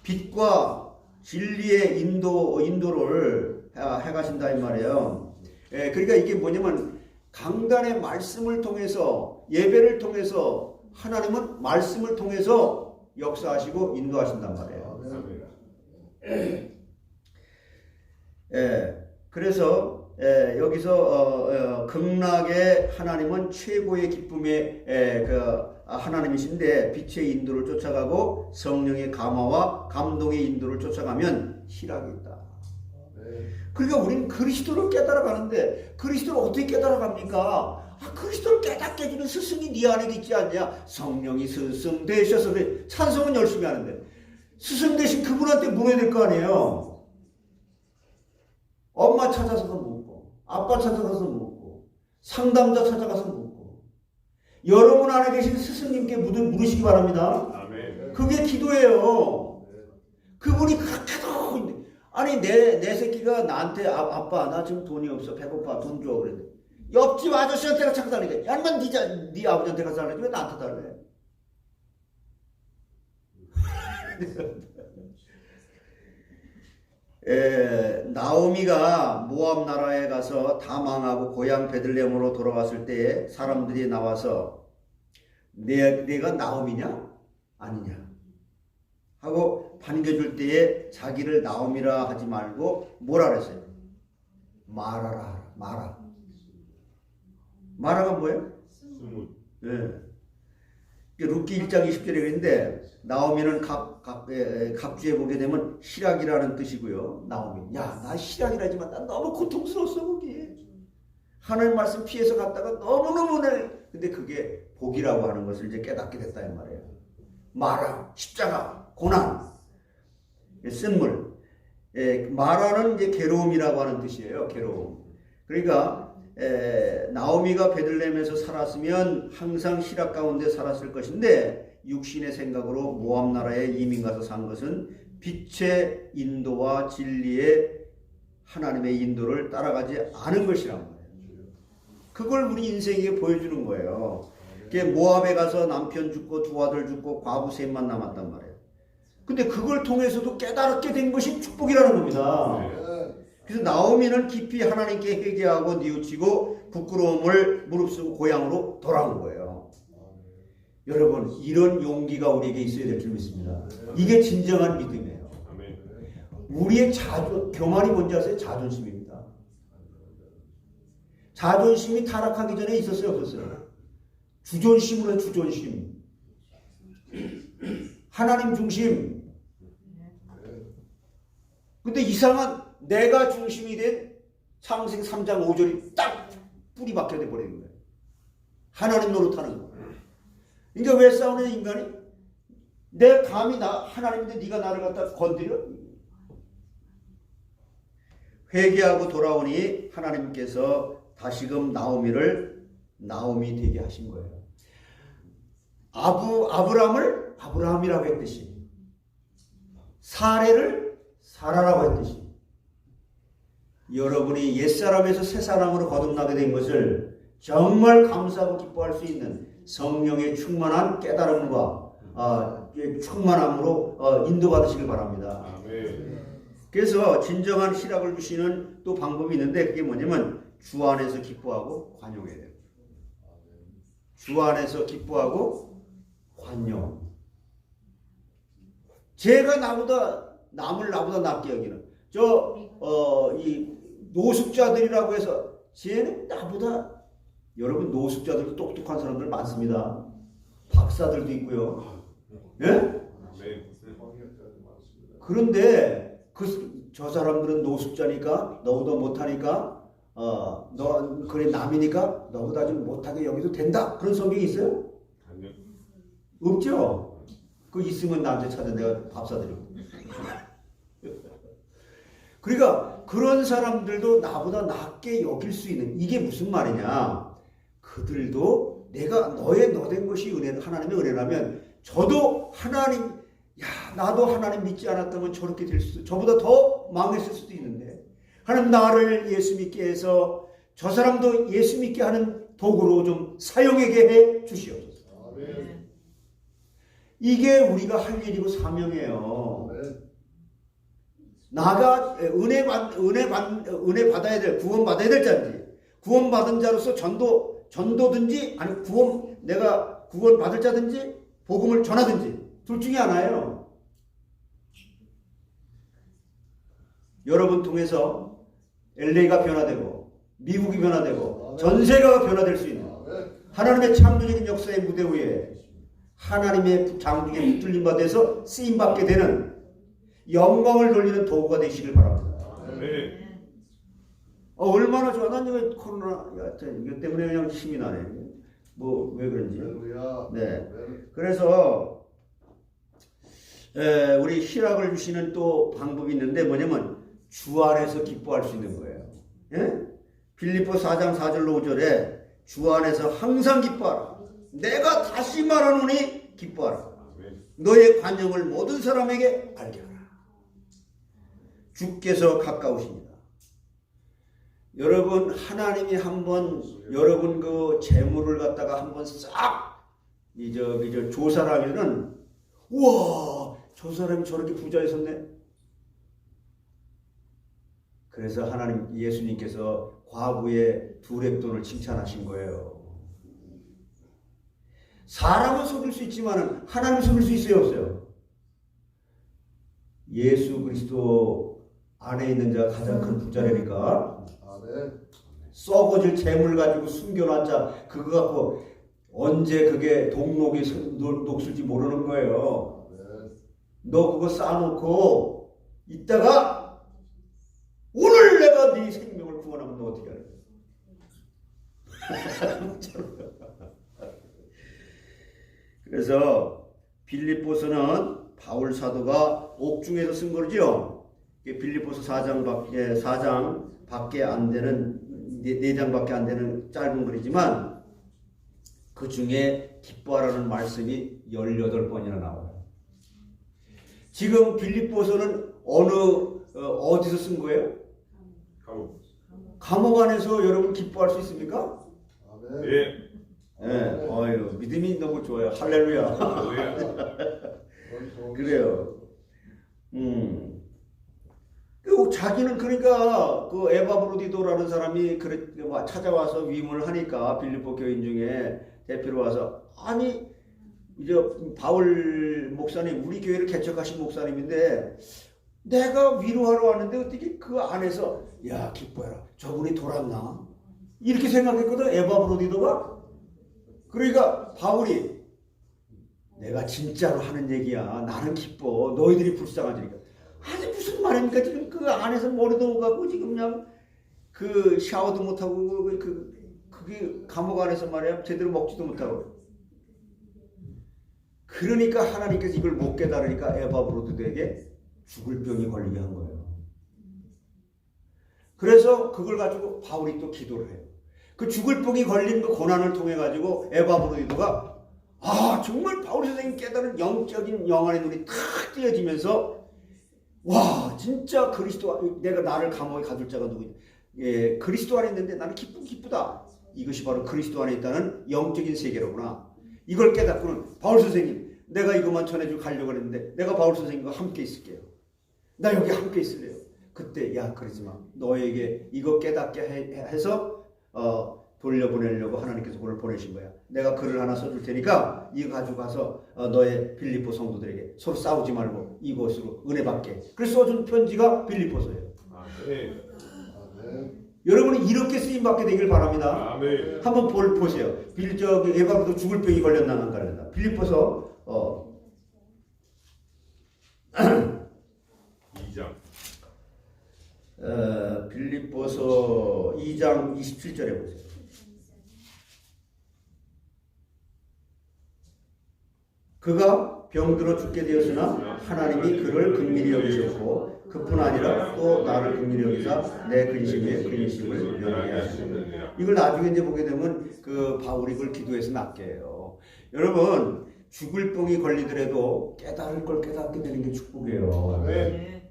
빛과 진리의 인도를 해가신다 이 말이에요. 그러니까 이게 뭐냐면 강단의 말씀을 통해서, 예배를 통해서 하나님은 말씀을 통해서 역사하시고 인도하신단 말이에요. 그래서 여기서 극락의 하나님은 최고의 기쁨의 하나님이신데 빛의 인도를 쫓아가고 성령의 감화와 감동의 인도를 쫓아가면 희락이 있다. 그러니까 우리는 그리스도를 깨달아가는데 그리스도를 어떻게 깨달아갑니까? 그리스도를 깨닫게 해주는 스승이 네 안에 있지 않냐? 성령이 스승 되셔서 그래. 찬송은 열심히 하는데 스승 대신 그분한테 물어야 될 거 아니에요. 엄마 찾아서도 묻고, 아빠 찾아가서 묻고, 상담자 찾아가서 묻고, 여러분 안에 계신 스승님께 물으시기 바랍니다. 아멘. 그게 기도예요. 그분이 그렇게도 아니 내 새끼가 나한테 아빠 나 지금 돈이 없어 배고파 돈 줘 그랬는데 옆집 아저씨한테 가서 달라니까 야 인마 네 아버지한테 가서 달라니까 왜 나한테 달래? 나오미가 모압 나라에 가서 다 망하고 고향 베들레헴으로 돌아왔을 때에 사람들이 나와서 내가 나오미냐? 아니냐? 하고 반겨줄 때에 자기를 나오미라 하지 말고 뭐라 그랬어요? 마라라. 마라가 뭐예요? 스무. 네. 룻기 1장 20절에 그랬는데 나오미는 각주에 보게 되면 희락이라는 뜻이고요. 나오미, 야, 나 희락이라지만 난 너무 고통스러웠어 거기. 하나님 말씀 피해서 갔다가 너무너무 근데 그게 복이라고 하는 것을 이제 깨닫게 됐다 이 말이에요. 마라, 십자가, 고난, 쓴물. 마라는 이제 괴로움이라고 하는 뜻이에요. 괴로움. 그러니까 나오미가 베들레헴에서 살았으면 항상 희락 가운데 살았을 것인데 육신의 생각으로 모압 나라에 이민 가서 산 것은 빛의 인도와 진리의 하나님의 인도를 따라가지 않은 것이란 말이에요. 그걸 우리 인생에게 보여주는 거예요. 모압에 가서 남편 죽고 두 아들 죽고 과부 셋만 남았단 말이에요. 근데 그걸 통해서도 깨달게 된 것이 축복이라는 겁니다. 그래서 나오미는 깊이 하나님께 회개하고 뉘우치고 부끄러움을 무릅쓰고 고향으로 돌아온 거예요. 여러분 이런 용기가 우리에게 있어야 될 줄 믿습니다. 이게 진정한 믿음이에요. 우리의 교만이 뭔지 아세요? 자존심입니다. 자존심이 타락하기 전에 있었어요, 없었어요? 주존심으로 주존심. 하나님 중심. 근데 이상한 내가 중심이 된 창세기 3장 5절이 딱 뿌리 박혀져 버리는 거예요. 하나님 노릇하는 거. 그러니까 왜 싸우는 인간이? 내 감히 하나님인데 네가 나를 갖다 건드려? 회개하고 돌아오니 하나님께서 다시금 나오미 되게 하신 거예요. 아브람을 아브라함이라고 했듯이, 사례를 사라라고 했듯이, 여러분이 옛사람에서 새사람으로 거듭나게 된 것을 정말 감사하고 기뻐할 수 있는 성령의 충만한 깨달음과 충만함으로 인도받으시길 바랍니다. 아멘. 그래서 진정한 희락을 주시는 또 방법이 있는데, 그게 뭐냐면 주 안에서 기뻐하고 관용해야 돼요. 주 안에서 기뻐하고 관용. 제가 남을 나보다 낫게 여기는 이 노숙자들이라고 해서, 쟤는 나보다, 여러분 노숙자들도 똑똑한 사람들 많습니다. 박사들도 있고요. 예? 아멘. 그런데 저 사람들은 노숙자니까, 너보다 못하니까, 너 그래 남이니까 너보다 좀 못하게 여기도 된다, 그런 성경이 있어요? 아니요. 없죠. 그 있으면 나한테 찾아, 내가 밥 사드리고. 그러니까 그런 사람들도 나보다 낫게 여길 수 있는, 이게 무슨 말이냐? 그들도 내가 너된 것이 하나님의 은혜라면, 저도 나도 하나님 믿지 않았다면 저렇게 될 수도, 저보다 더 망했을 수도 있는데, 하나님 나를 예수 믿게 해서 저 사람도 예수 믿게 하는 도구로 좀 사용하게 해 주시옵소서. 아멘. 이게 우리가 할 일이고 사명이에요. 나가 은혜 받아야 될, 구원 받아야 될 자인지, 구원 받은 자로서 전도든지, 아니 내가 구원 받을 자든지, 복음을 전하든지, 둘 중에 하나예요. 여러분 통해서 LA가 변화되고, 미국이 변화되고, 전 세계가 변화될 수 있는 하나님의 창조적인 역사의 무대 위에 하나님의 장중에 붙들림 받아서 쓰임 받게 되는, 영광을 돌리는 도구가 되시길 바랍니다. 아멘. 얼마나 좋아. 난 이거 코로나 이거 때문에 그냥 힘이 나네. 뭐 왜 그런지. 네. 그래서 우리 희락을 주시는 또 방법이 있는데, 뭐냐면 주 안에서 기뻐할 수 있는 거예요. 예? 빌립보 4장 4절로 5절에 주 안에서 항상 기뻐하라. 내가 다시 말하노니 기뻐하라. 너의 관용을 모든 사람에게 알게 하라. 주께서 가까우십니다. 여러분, 하나님이 한번 여러분 그 재물을 갖다가 한번 싹 조사를 하면은, 우와, 저 사람이 저렇게 부자였었네. 그래서 하나님, 예수님께서 과부의 두렙돈을 칭찬하신 거예요. 사람은 속일 수 있지만 하나님 속일 수 있어요, 없어요? 예수 그리스도 안에 있는 자가 가장 큰 부자라니까. 썩어질 재물 가지고 숨겨놓은 자, 그거 갖고 언제 그게 동록이 녹슬지 모르는 거예요. 너 그거 쌓아놓고 있다가 오늘 내가 네 생명을 구원하면 너 어떻게 할래? 그래서 빌립보서는 바울 사도가 옥중에서 쓴 거죠. 빌립보서 4장 밖에 안 되는, 4장밖에 안 되는 짧은 글이지만, 그 중에 기뻐하라는 말씀이 18번이나 나와요. 지금 빌립보서는 어디서 쓴 거예요? 감옥 안에서 여러분 기뻐할 수 있습니까? 예. 네. 믿음이 너무 좋아요. 할렐루야. 그래요. 자기는 그러니까 그 에바브로디도라는 사람이 찾아와서 위문을 하니까, 빌립보 교인 중에 대표로 와서, 아니 이제 바울 목사님, 우리 교회를 개척하신 목사님인데 내가 위로하러 왔는데 어떻게 그 안에서 야 기뻐해라 저분이 돌았나 이렇게 생각했거든 에바브로디도가. 그러니까 바울이 내가 진짜로 하는 얘기야 나는 기뻐 너희들이 불쌍하니까. 아니 무슨 말입니까 지금 그 안에서 머리도 오가고 지금 그냥 그 샤워도 못하고 그게 감옥 안에서 말이야 제대로 먹지도 못하고. 그러니까 하나님께서 이걸 못 깨달으니까 에바브로드에게 죽을 병이 걸리게 한 거예요. 그래서 그걸 가지고 바울이 또 기도를 해요. 그 죽을 병이 걸린 그 고난을 통해 가지고 에바브로드가 정말 바울 선생님 깨달은 영적인 영안의 눈이 탁 띄어지면서 와 진짜 그리스도 내가 나를 감옥에 가둘 자가 누구냐. 예, 그리스도 안에 있는데 나는 기쁘다. 이것이 바로 그리스도 안에 있다는 영적인 세계로구나. 이걸 깨닫고는 바울 선생님 내가 이것만 전해주고 가려고 했는데 내가 바울 선생님과 함께 있을게요. 나 여기 함께 있을래요. 그때 야 그러지 마. 너에게 이거 깨닫게 해서 돌려보내려고 하나님께서 오늘 보내신 거야. 내가 글을 하나 써줄 테니까 이거 가지고 가서 너의 빌립보 성도들에게 서로 싸우지 말고 이것으로 은혜 받게. 그래서 써준 편지가 빌립보서예요. 아멘. 여러분이 이렇게 쓰임 받게 되길 바랍니다. 아멘. 한번 보세요. 에바브도 죽을 병이 걸렸나 안 걸렸나. 빌립보서 2장. 빌립보서 2장 27절에 보세요. 그가 병들어 죽게 되었으나 하나님이 그를 긍휼히 여기셨고 그뿐 아니라 또 나를 긍휼히 여기사 내 근심에 근심을 면하게 하시고. 이걸 나중에 이제 보게 되면 그 바울이 그걸 기도해서 낫게 해요. 여러분 죽을 병이 걸리더라도 깨달을 걸 깨닫게 되는 게 축복이에요. 아멘.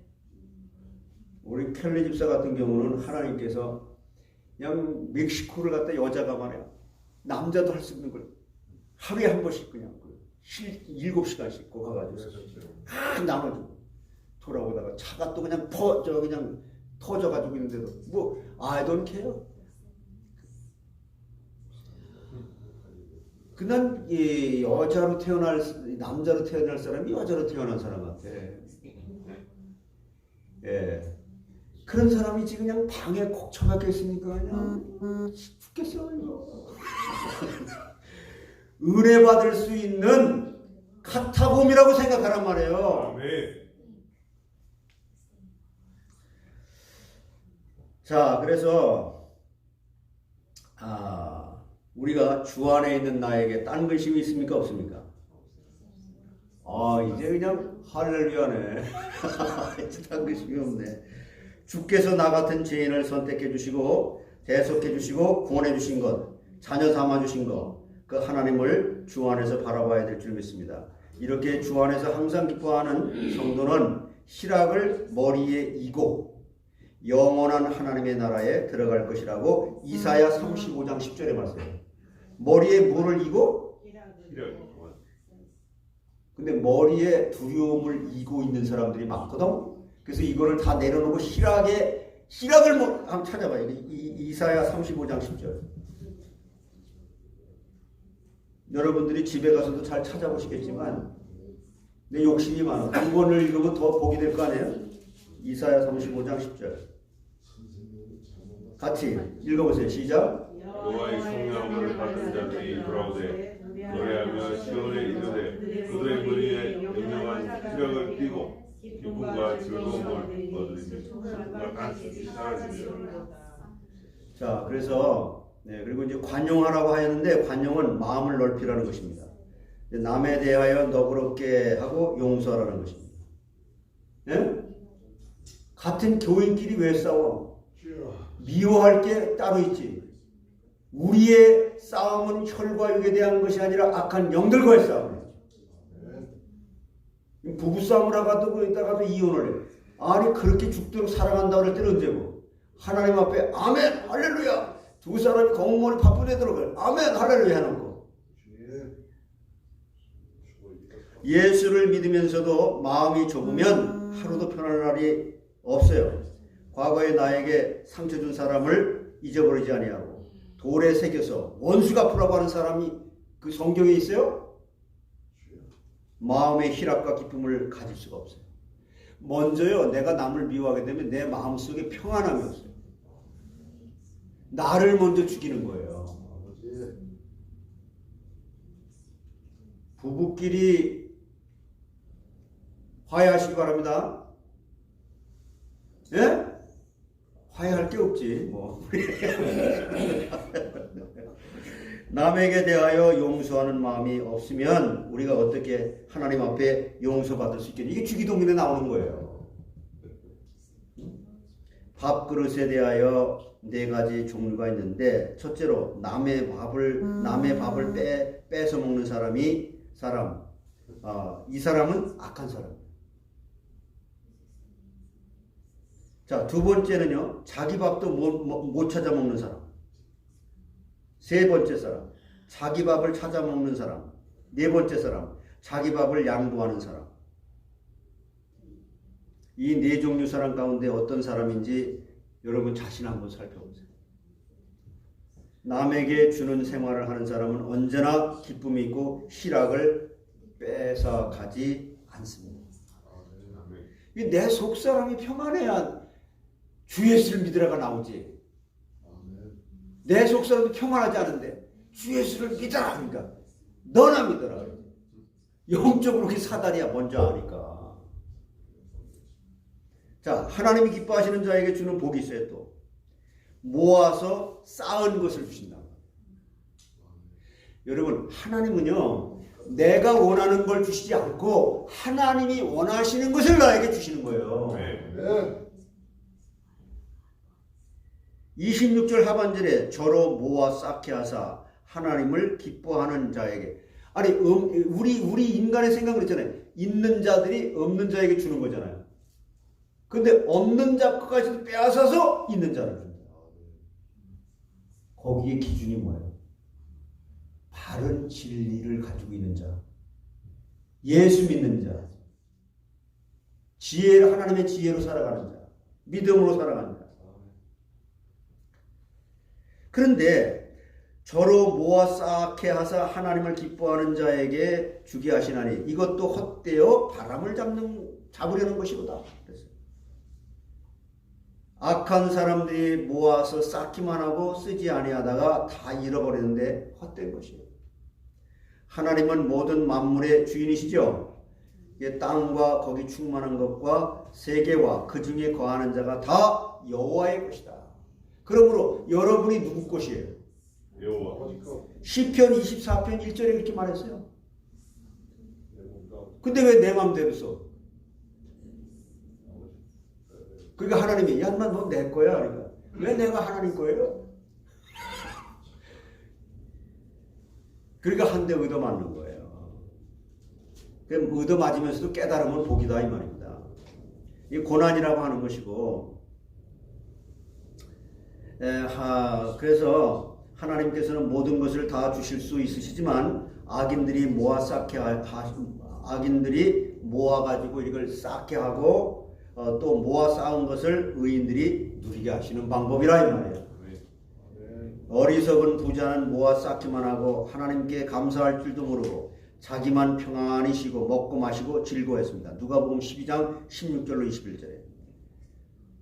우리 켈리 집사 같은 경우는 하나님께서 그냥 멕시코를 갔다 여자가 말이야 남자도 할 수 있는 걸 하루에 한 번씩 그냥 7시간씩 고 가가지고 나눠주고 돌아오다가 차가 또 그냥 터져가지고 있는데도 뭐 I don't care. 그난 여자로 남자로 태어날 사람이 여자로 태어난 사람 같아. 예. 그런 사람이 지금 그냥 방에 콕 처박혀 있으니까 그냥 죽겠어요. 은혜 받을 수 있는 카타콤이라고 생각하란 말이에요. 아멘. 자, 그래서 우리가 주 안에 있는 나에게 딴 근심이 있습니까? 없습니까? 이제 그냥 할렐루야네. 이제 딴 근심이 없네. 주께서 나 같은 죄인을 선택해 주시고 대속해 주시고 구원해 주신 것, 자녀 삼아 주신 것, 그 하나님을 주 안에서 바라봐야 될 줄 믿습니다. 이렇게 주 안에서 항상 기뻐하는 성도는 희락을 머리에 이고 영원한 하나님의 나라에 들어갈 것이라고 이사야 35장 10절에 말씀해요. 머리에 뭐를 이고? 희락. 근데 머리에 두려움을 이고 있는 사람들이 많거든. 그래서 이거를 다 내려놓고 희락을 한번 찾아봐요. 이사야 35장 10절. 여러분들이 집에 가서도 잘 찾아보시겠지만 내 욕심이 많아. 두 번을 읽으면 더 복이 될 거 아니에요? 이사야 35장 10절. 같이 읽어보세요. 시작. 여호와의 성령을 받은 자들이 돌아오되 노래하며 시온에 이르되 그들의 머리에 영영한 희락을 띠고 기쁨과 즐거움을 얻으리니 순간 안식이 사라지리라. 자, 그래서 그리고 이제 관용하라고 하였는데 관용은 마음을 넓히라는 것입니다. 남에 대하여 너그럽게 하고 용서하라는 것입니다. 예? 같은 교인끼리 왜 싸워? 미워할 게 따로 있지. 우리의 싸움은 혈과 육에 대한 것이 아니라 악한 영들과의 싸움이에요. 부부싸움을 하다가 있다가도 이혼을 해. 아니 그렇게 죽도록 사랑한다고 할 때는 언제고? 하나님 앞에 아멘 할렐루야. 두 사람이 공무원이 바쁘대도록 아멘 할렐루야 해놓고 예수를 믿으면서도 마음이 좁으면 하루도 편할 날이 없어요. 과거에 나에게 상처 준 사람을 잊어버리지 아니하고 돌에 새겨서 원수 갚으라고 하는 사람이 그 성경에 있어요? 마음의 희락과 기쁨을 가질 수가 없어요. 먼저요, 내가 남을 미워하게 되면 내 마음속에 평안함이 없어요. 나를 먼저 죽이는 거예요. 부부끼리 화해하시기 바랍니다. 예? 화해할 게 없지 뭐. 남에게 대하여 용서하는 마음이 없으면 우리가 어떻게 하나님 앞에 용서받을 수 있겠니? 이게 주기도문에 나오는 거예요. 밥그릇에 대하여 4가지 종류가 있는데, 첫째로 남의 밥을 뺏어 먹는 이 사람은 악한 사람이에요. 자, 두 번째는요, 자기 밥도 못 찾아 먹는 사람. 세 번째 사람, 자기 밥을 찾아 먹는 사람. 네 번째 사람, 자기 밥을 양보하는 사람. 이 4종류 사람 가운데 어떤 사람인지 여러분 자신 한번 살펴보세요. 남에게 주는 생활을 하는 사람은 언제나 기쁨이 있고 희락을 뺏어가지 않습니다. 내 속사람이 평안해야 주 예수를 믿으라가 나오지. 내 속사람도 평안하지 않은데 주 예수를 믿어라 하니까 너나 믿어라. 영적으로 그 사단이야 먼저 하니까. 자, 하나님이 기뻐하시는 자에게 주는 복이 있어요. 또 모아서 쌓은 것을 주신다. 여러분, 하나님은요, 내가 원하는 걸 주시지 않고 하나님이 원하시는 것을 나에게 주시는 거예요. 네. 26절 하반절에 저로 모아 쌓게 하사 하나님을 기뻐하는 자에게. 아니, 우리 인간의 생각은 그렇잖아요. 있는 자들이 없는 자에게 주는 거잖아요. 근데 없는 자 것까지도 빼앗아서 있는 자를 줍니다. 거기에 기준이 뭐예요? 바른 진리를 가지고 있는 자, 예수 믿는 자, 하나님의 지혜로 살아가는 자, 믿음으로 살아가는 자. 그런데 저로 모아 쌓게 하사 하나님을 기뻐하는 자에게 주게 하시나니 이것도 헛되어 바람을 잡으려는 것이로다. 그랬어요. 악한 사람들이 모아서 쌓기만 하고 쓰지 아니하다가 다 잃어버리는데 헛된 것이에요. 하나님은 모든 만물의 주인이시죠. 땅과 거기 충만한 것과 세계와 그 중에 거하는 자가 다 여호와의 것이다. 그러므로 여러분이 누구 것이에요? 여호와. 시편 24편 1절에 그렇게 말했어요. 근데 왜 내 맘대로 써? 그러니까 하나님이 야, 너 내 거야. 그러니까 왜 내가 하나님 거예요? 그러니까 한 대 얻어 맞는 거예요. 그럼 얻어 맞으면서도 깨달으면 복이다 이 말입니다. 이 고난이라고 하는 것이고, 그래서 하나님께서는 모든 것을 다 주실 수 있으시지만 악인들이 모아가지고 이걸 쌓게 하고 또 모아 쌓은 것을 의인들이 누리게 하시는 방법이라 이 말이에요. 어리석은 부자는 모아 쌓기만 하고 하나님께 감사할 줄도 모르고 자기만 평안히 쉬고 먹고 마시고 즐거워했습니다. 누가복음 12장 16절로 21절에.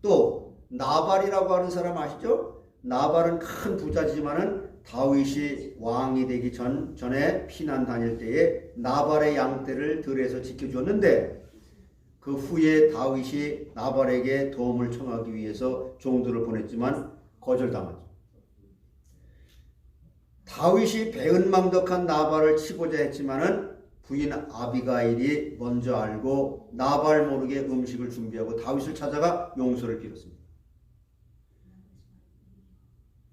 또 나발이라고 하는 사람 아시죠? 나발은 큰 부자지만은 다윗이 왕이 되기 전에 피난 다닐 때에 나발의 양떼를 들에서 지켜주었는데 그 후에 다윗이 나발에게 도움을 청하기 위해서 종들을 보냈지만 거절당하죠. 다윗이 배은망덕한 나발을 치고자 했지만은 부인 아비가일이 먼저 알고 나발 모르게 음식을 준비하고 다윗을 찾아가 용서를 빌었습니다.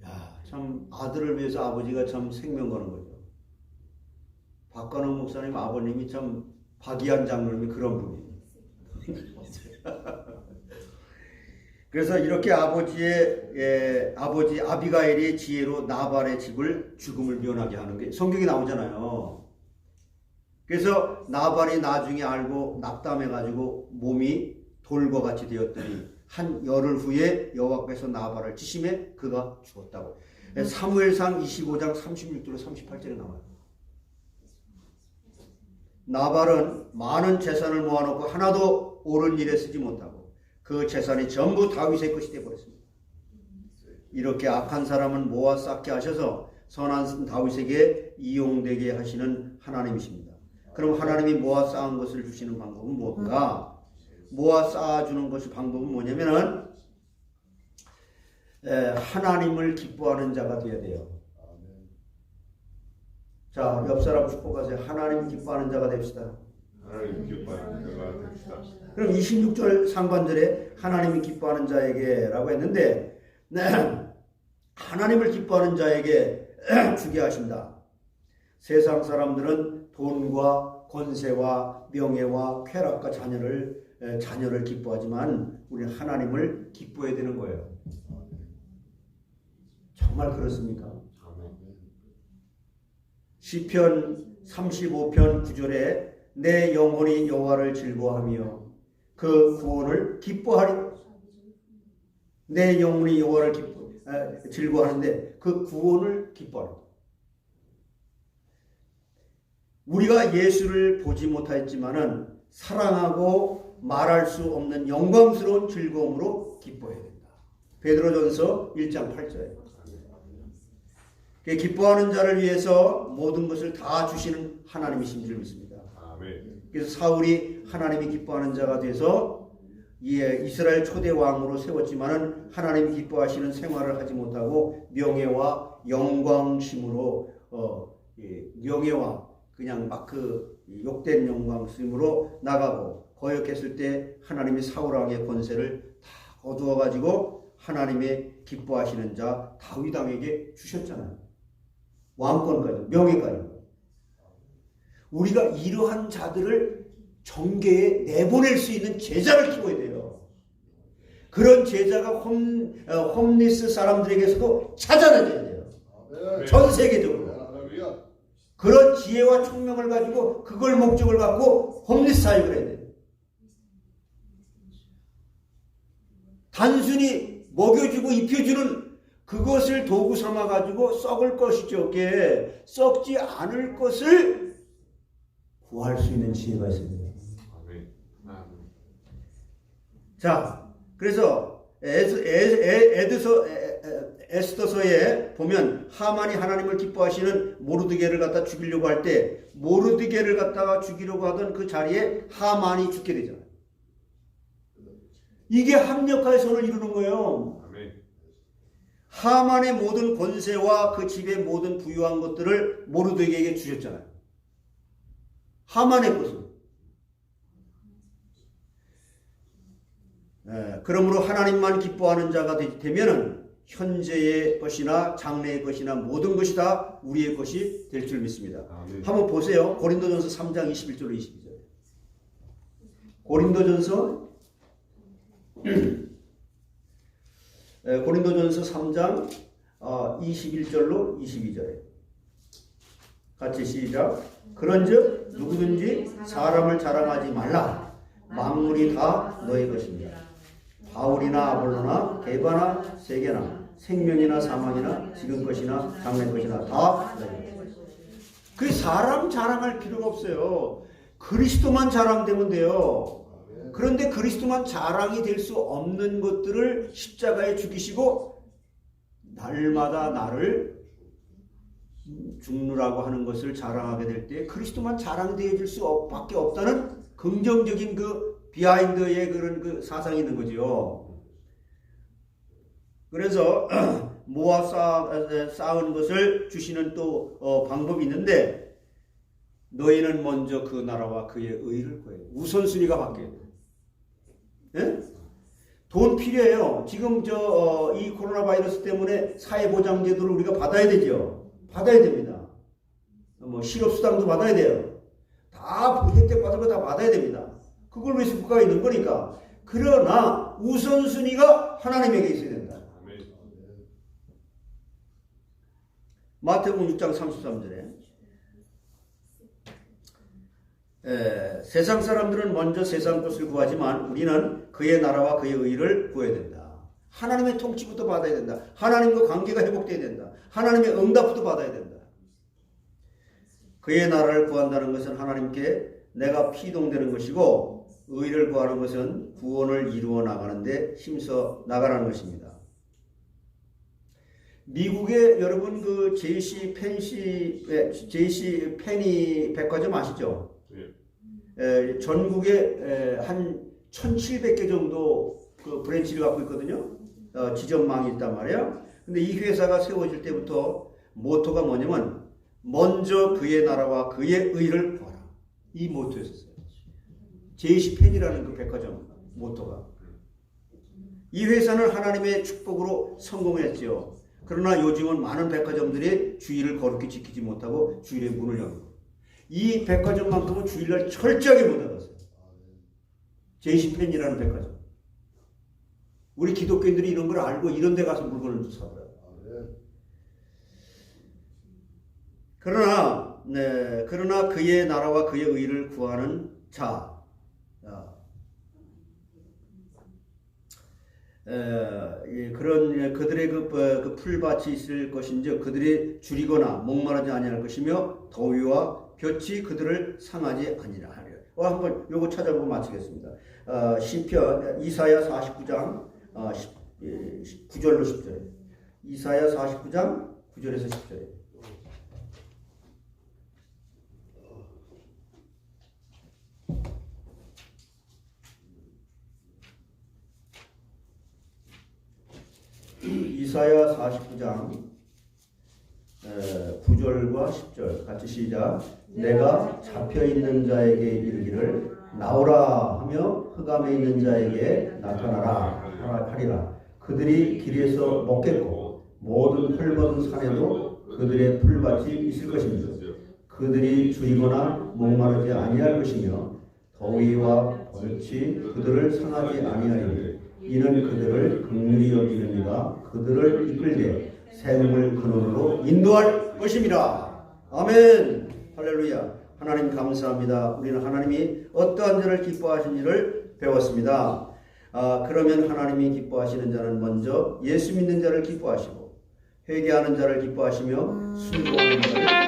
야, 참 아들을 위해서 아버지가 참 생명 거는 거죠. 박관웅 목사님 아버님이 참 박이한 장로님이 그런 분이에요. 그래서 이렇게 아버지 아비가일이 지혜로 나발의 집을 죽음을 면하게 하는 게 성경에 나오잖아요. 그래서 나발이 나중에 알고 낙담해가지고 몸이 돌과 같이 되었더니 한 열흘 후에 여호와께서 나발을 치심해 그가 죽었다고. 사무엘상 25장 36절로 38절에 나와요. 나발은 많은 재산을 모아놓고 하나도 옳은 일에 쓰지 못하고 그 재산이 전부 다윗의 것이 되어버렸습니다. 이렇게 악한 사람은 모아 쌓게 하셔서 선한 다윗에게 이용되게 하시는 하나님이십니다. 그럼 하나님이 모아 쌓은 것을 주시는 방법은 무엇인가? 모아 쌓아주는 것의 방법은 뭐냐면은 하나님을 기뻐하는 자가 되어야 돼요. 자, 옆 사람 축복하세요. 하나님 기뻐하는 자가 됩시다. 하나님 기뻐하는 자가 됩시다. 그럼 26절 상반절에 하나님이 기뻐하는 자에게 라고 했는데 하나님을 기뻐하는 자에게 주게 하신다. 세상 사람들은 돈과 권세와 명예와 쾌락과 자녀를 기뻐하지만 우리는 하나님을 기뻐해야 되는 거예요. 정말 그렇습니까? 시편 35편 9절에 내 영혼이 여호와를 즐거워하며 그 구원을 기뻐하리. 내 영혼이 여호와를 즐거워하는데 그 구원을 기뻐하리. 우리가 예수를 보지 못하였지만은 사랑하고 말할 수 없는 영광스러운 즐거움으로 기뻐해야 된다. 베드로전서 1장 8절에 기뻐하는 자를 위해서 모든 것을 다 주시는 하나님이신 줄 믿습니다. 아멘. 그래서 사울이 하나님이 기뻐하는 자가 돼서 이스라엘 초대 왕으로 세웠지만은 하나님이 기뻐하시는 생활을 하지 못하고 명예와 영광심으로 명예와 그냥 막 그 욕된 영광심으로 나가고 거역했을 때 하나님이 사울 왕의 권세를 다 거두어 가지고 하나님의 기뻐하시는 자 다윗 왕에게 주셨잖아요. 왕권까지, 명예까지. 우리가 이러한 자들을 정계에 내보낼 수 있는 제자를 키워야 돼요. 그런 제자가 홈리스 사람들에게서도 찾아내야 돼요. 전 세계적으로. 그런 지혜와 총명을 가지고 그걸 목적을 갖고 홈리스 사역을 해야 돼요. 단순히 먹여주고 입혀주는 그것을 도구 삼아 가지고 썩을 것이 적게 썩지 않을 것을 구할 수 있는 지혜가 있습니다. 자, 그래서 에스더서에 보면 하만이 하나님을 기뻐하시는 모르드게를 갖다 죽이려고 할 때 모르드게를 갖다가 죽이려고 하던 그 자리에 하만이 죽게 되잖아요. 이게 합력하여 선을 이루는 거예요. 하만의 모든 권세와 그 집의 모든 부유한 것들을 모르드게에게 주셨잖아요. 하만의 것을. 그러므로 하나님만 기뻐하는 자가 되면은 현재의 것이나 장래의 것이나 모든 것이 다 우리의 것이 될 줄 믿습니다. 아멘. 한번 보세요. 고린도전서 3장 21절로 22절. 고린도전서 3장 21절로 22절에 같이 시작. 그런즉 누구든지 사람을 자랑하지 말라. 만물이 다 너의 것입니다. 바울이나 아볼로나 게바나 세게나 생명이나 사망이나 지금 것이나 장래 것이나 다 너의 것입니다. 그 사람 자랑할 필요가 없어요. 그리스도만 자랑되면 돼요. 그런데 그리스도만 자랑이 될 수 없는 것들을 십자가에 죽이시고 날마다 나를 죽느라고 하는 것을 자랑하게 될 때 그리스도만 자랑되어질 수밖에 없다는 긍정적인 그 비하인드의 그런 그 사상이 있는 거죠. 그래서 모아 쌓은 것을 주시는 또 방법이 있는데 너희는 먼저 그 나라와 그의 의를 구해. 우선순위가 바뀌어야 돼요. 예? 돈 필요해요. 지금 이 코로나 바이러스 때문에 사회보장제도를 우리가 받아야 되죠. 받아야 됩니다. 뭐 실업수당도 받아야 돼요. 다 혜택 받은 거 다 받아야 됩니다. 그걸 위해서 국가가 있는 거니까. 그러나 우선순위가 하나님에게 있어야 된다. 마태복음 6장 33절에 세상 사람들은 먼저 세상 것을 구하지만 우리는 그의 나라와 그의 의를 구해야 된다. 하나님의 통치부터 받아야 된다. 하나님과 관계가 회복돼야 된다. 하나님의 응답부터 받아야 된다. 그의 나라를 구한다는 것은 하나님께 내가 피동되는 것이고 의를 구하는 것은 구원을 이루어 나가는데 힘써 나가라는 것입니다. 미국의 여러분 그 JC 페니 백화점 아시죠? 전국에 한 1,700개 정도 그 브랜치를 갖고 있거든요. 지점망이 있단 말이야. 근데 이 회사가 세워질 때부터 모토가 뭐냐면 먼저 그의 나라와 그의 의를 구하라. 이 모토였었어요. JC펜이라는 그 백화점 모토가. 이 회사는 하나님의 축복으로 성공했죠. 그러나 요즘은 많은 백화점들이 주의를 거룩히 지키지 못하고 주일의 문을 열고 이 백화점만큼은 주일날 철저하게 문 닫았어요. JC펜이라는 백화점. 우리 기독교인들이 이런 걸 알고 이런 데 가서 물건을 사더라고요. 그러나 그의 나라와 그의 의를 구하는 자, 그런 그들의 그 풀밭이 있을 것인즉 그들이 줄이거나 목마르지 아니할 것이며 더위와 볕이 그들을 상하지 아니라 하리라. 한번 요거 찾아보고 마치겠습니다. 시편 이사야 49장 9절로 10절에 이사야 49장 9절에서 10절에 이사야 49장 9절과 10절 같이 시작. 내가 잡혀있는 자에게 이르기를 나오라 하며 흑암에 있는 자에게 나타나라 하리라. 그들이 길에서 먹겠고 모든 헐벗은 산에도 그들의 풀밭이 있을 것입니다. 그들이 줄이거나 목마르지 아니할 것이며 더위와 벌치 그들을 상하지 아니하리니 이는 그들을 긍휼히 여기는 이가 그들을 이끌되 샘물 근원으로 인도할 것입니다. 아멘. 할렐루야. 하나님 감사합니다. 우리는 하나님이 어떠한 자를 기뻐하시는지를 배웠습니다. 그러면 하나님이 기뻐하시는 자는 먼저 예수 믿는 자를 기뻐하시고 회개하는 자를 기뻐하시며 순종하는 자를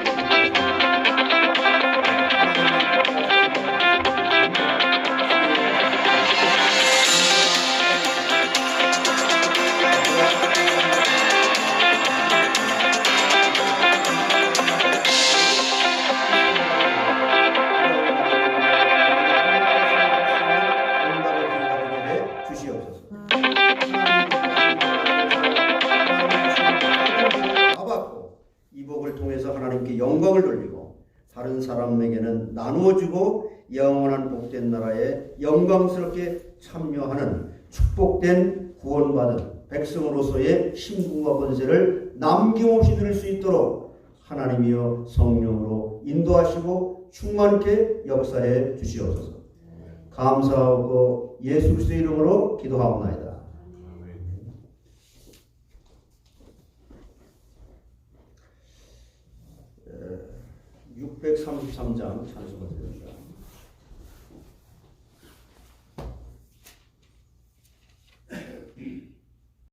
영광을 돌리고 다른 사람에게는 나누어주고 영원한 복된 나라에 영광스럽게 참여하는 축복된 구원받은 백성으로서의 신분과 권세를 남김없이 누릴 수 있도록 하나님이여 성령으로 인도하시고 충만케 역사해 주시옵소서. 감사하고 예수 그리스도의 이름으로 기도하옵나이다. 633장 찬송가 드립니다.